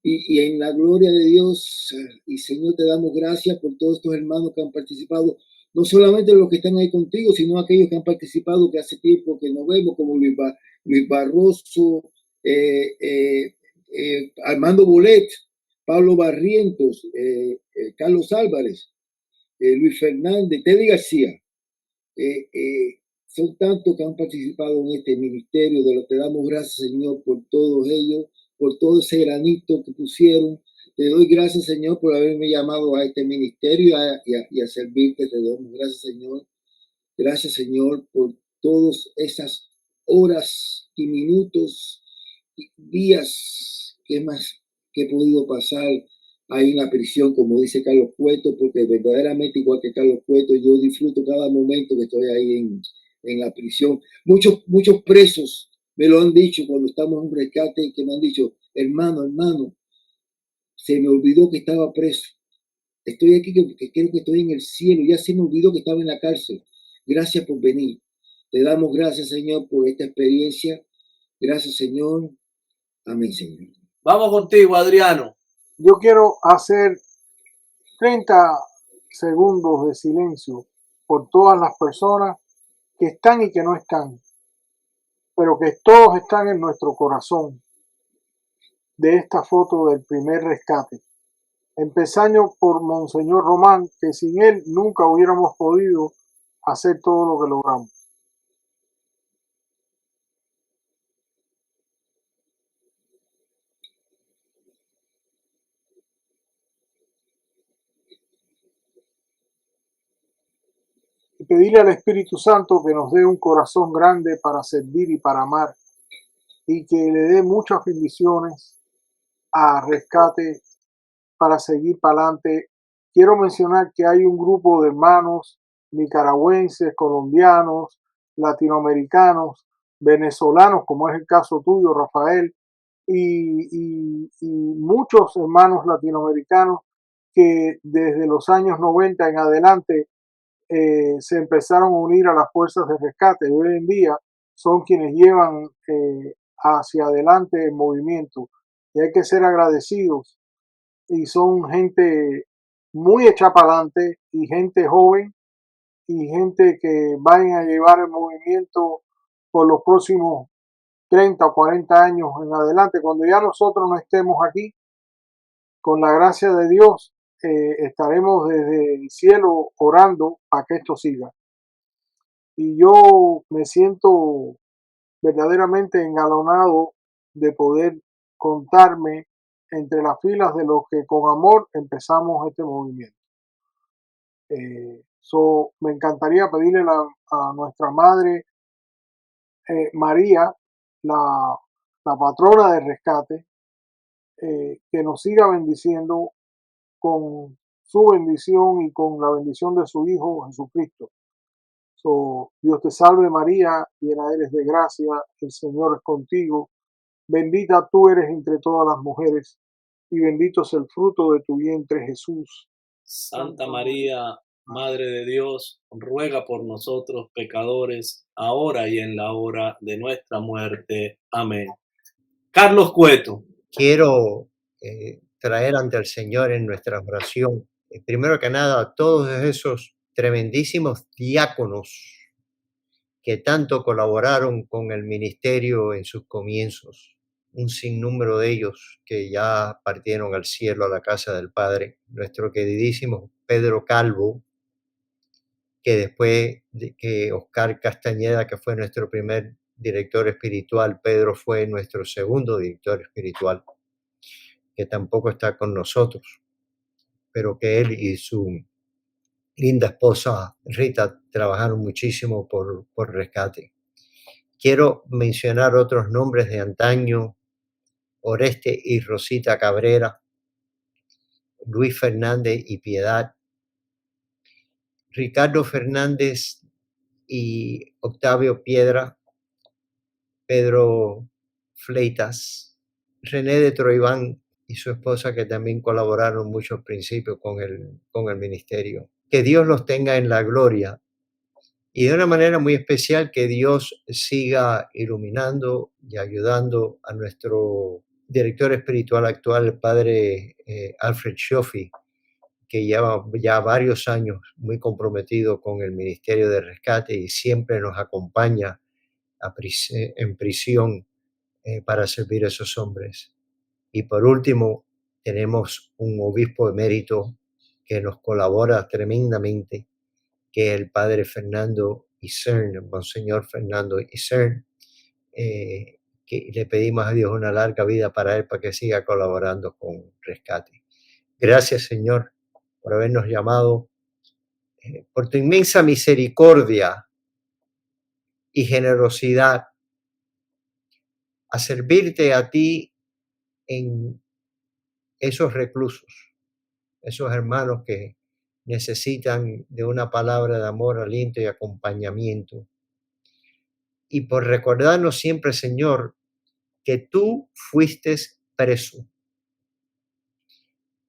y en la gloria de Dios. Y Señor, te damos gracias por todos estos hermanos que han participado, no solamente los que están ahí contigo, sino aquellos que han participado que hace tiempo que no vemos, como Luis Barroso, Armando Bolet, Pablo Barrientos, Carlos Álvarez, Luis Fernández, Teddy García. Son tantos que han participado en este ministerio, de lo que damos gracias, Señor, por todos ellos, por todo ese granito que pusieron. Te doy gracias, Señor, por haberme llamado a este ministerio y a servirte. Te damos gracias, Señor. Gracias, Señor, por todas esas horas y minutos y días que he podido pasar ahí en la prisión, como dice Carlos Cueto, porque verdaderamente, igual que Carlos Cueto, yo disfruto cada momento que estoy ahí en la prisión. Muchos presos me lo han dicho cuando estamos en un rescate, que me han dicho, hermano, se me olvidó que estaba preso. Estoy aquí, que creo que estoy en el cielo. Ya se me olvidó que estaba en la cárcel. Gracias por venir. Te damos gracias, Señor, por esta experiencia. Gracias, Señor. Amén, Señor. Vamos contigo, Adriano. Yo quiero hacer 30 segundos de silencio por todas las personas que están y que no están, pero que todos están en nuestro corazón, de esta foto del primer rescate. Empezando por Monseñor Román, que sin él nunca hubiéramos podido hacer todo lo que logramos. Y pedirle al Espíritu Santo que nos dé un corazón grande para servir y para amar, y que le dé muchas bendiciones a Rescate para seguir para adelante. Quiero mencionar que hay un grupo de hermanos nicaragüenses, colombianos, latinoamericanos, venezolanos, como es el caso tuyo, Rafael, y muchos hermanos latinoamericanos que desde los años 90 en adelante se empezaron a unir a las fuerzas de rescate, y hoy en día son quienes llevan hacia adelante el movimiento, y hay que ser agradecidos, y son gente muy hecha para adelante y gente joven y gente que vayan a llevar el movimiento por los próximos 30 o 40 años en adelante. Cuando ya nosotros no estemos aquí, con la gracia de Dios, estaremos desde el cielo orando para que esto siga. Y yo me siento verdaderamente engalonado de poder contarme entre las filas de los que con amor empezamos este movimiento. Me encantaría pedirle a nuestra Madre María, la patrona de rescate, que nos siga bendiciendo con su bendición y con la bendición de su Hijo Jesucristo. Dios te salve María, llena eres de gracia, el Señor es contigo. Bendita tú eres entre todas las mujeres, y bendito es el fruto de tu vientre, Jesús. Santa María, Madre de Dios, ruega por nosotros pecadores, ahora y en la hora de nuestra muerte. Amén. Carlos Cueto. Quiero traer ante el Señor en nuestra oración, primero que nada, a todos esos tremendísimos diáconos que tanto colaboraron con el ministerio en sus comienzos. Un sinnúmero de ellos que ya partieron al cielo, a la casa del Padre. Nuestro queridísimo Pedro Calvo, que después de que Oscar Castañeda, que fue nuestro primer director espiritual, Pedro fue nuestro segundo director espiritual, que tampoco está con nosotros, pero que él y su linda esposa Rita trabajaron muchísimo por rescate. Quiero mencionar otros nombres de antaño: Oreste y Rosita Cabrera, Luis Fernández y Piedad, Ricardo Fernández y Octavio Piedra, Pedro Fleitas, René de Troiván y su esposa, que también colaboraron mucho al principio con el ministerio. Que Dios los tenga en la gloria, y de una manera muy especial que Dios siga iluminando y ayudando a nuestro director espiritual actual, el padre Alfred Schofi, que lleva ya varios años muy comprometido con el ministerio de rescate y siempre nos acompaña en prisión para servir a esos hombres. Y por último, tenemos un obispo emérito que nos colabora tremendamente, que es el padre Fernando Isern, el monseñor Fernando Isern, que le pedimos a Dios una larga vida para él, para que siga colaborando con rescate. Gracias, Señor, por habernos llamado, por tu inmensa misericordia y generosidad, a servirte a ti en esos reclusos, esos hermanos que necesitan de una palabra de amor, aliento y acompañamiento. Y por recordarnos siempre, Señor, que tú fuiste preso.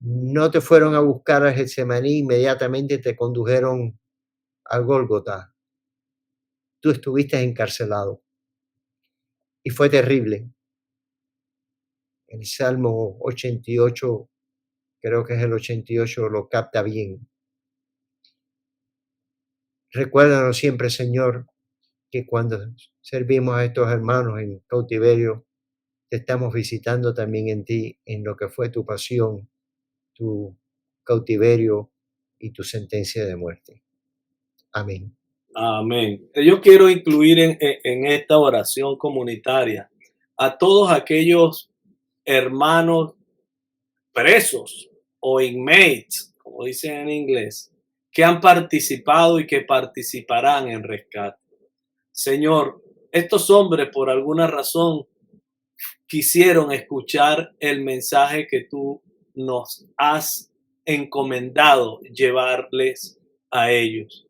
No te fueron a buscar a Getsemaní, inmediatamente te condujeron a Gólgota. Tú estuviste encarcelado. Y fue terrible. El Salmo 88, creo que es el 88, lo capta bien. Recuérdanos siempre, Señor, que cuando servimos a estos hermanos en cautiverio, te estamos visitando también en ti, en lo que fue tu pasión, tu cautiverio y tu sentencia de muerte. Amén. Amén. Yo quiero incluir en esta oración comunitaria a todos aquellos hermanos presos o inmates, como dicen en inglés, que han participado y que participarán en rescate. Señor, estos hombres por alguna razón quisieron escuchar el mensaje que tú nos has encomendado llevarles a ellos.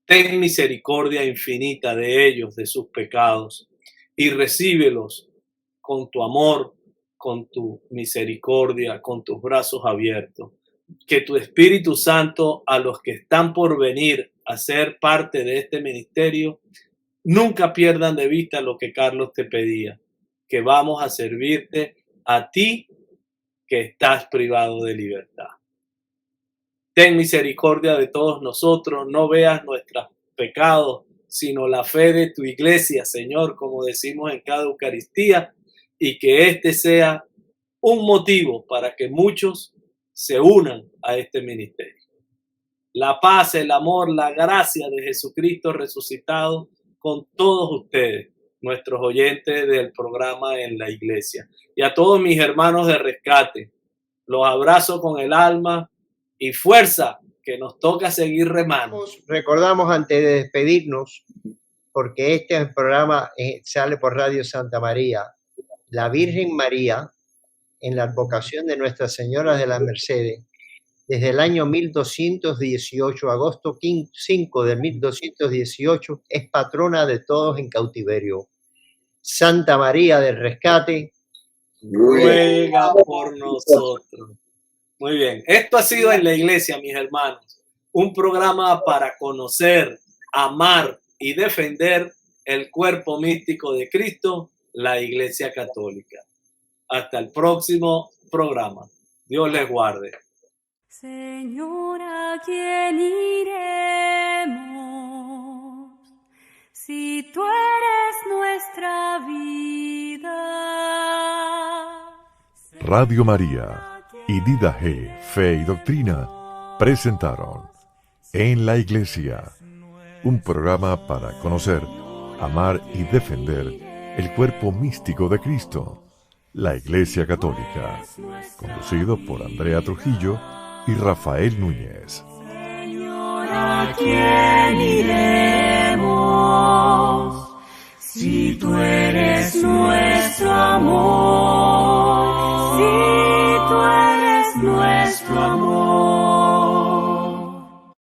Ten misericordia infinita de ellos, de sus pecados, y recíbelos con tu amor, con tu misericordia, con tus brazos abiertos. Que tu Espíritu Santo, a los que están por venir a ser parte de este ministerio, nunca pierdan de vista lo que Carlos te pedía, que vamos a servirte a ti que estás privado de libertad. Ten misericordia de todos nosotros, no veas nuestros pecados, sino la fe de tu iglesia, Señor, como decimos en cada Eucaristía, y que este sea un motivo para que muchos se unan a este ministerio. La paz, el amor, la gracia de Jesucristo resucitado con todos ustedes, nuestros oyentes del programa En la Iglesia. Y a todos mis hermanos de rescate, los abrazo con el alma y fuerza, que nos toca seguir remando. Recordamos antes de despedirnos, porque este programa sale por Radio Santa María, la Virgen María, en la advocación de Nuestra Señora de las Mercedes, desde el año 1218, agosto 5 de 1218, es patrona de todos en cautiverio. Santa María del Rescate, ruega por nosotros. Muy bien, esto ha sido En la Iglesia, mis hermanos, un programa para conocer, amar y defender el cuerpo místico de Cristo, la Iglesia Católica. Hasta el próximo programa. Dios les guarde. Señor, ¿a quién iremos? Si tú eres nuestra vida. Radio María y Dida G, Fe y Doctrina presentaron En la Iglesia, un programa para conocer, amar y defender el cuerpo místico de Cristo, la Iglesia Católica, conducido por Andrea Trujillo y Rafael Núñez. Señor, ¿a quién iremos?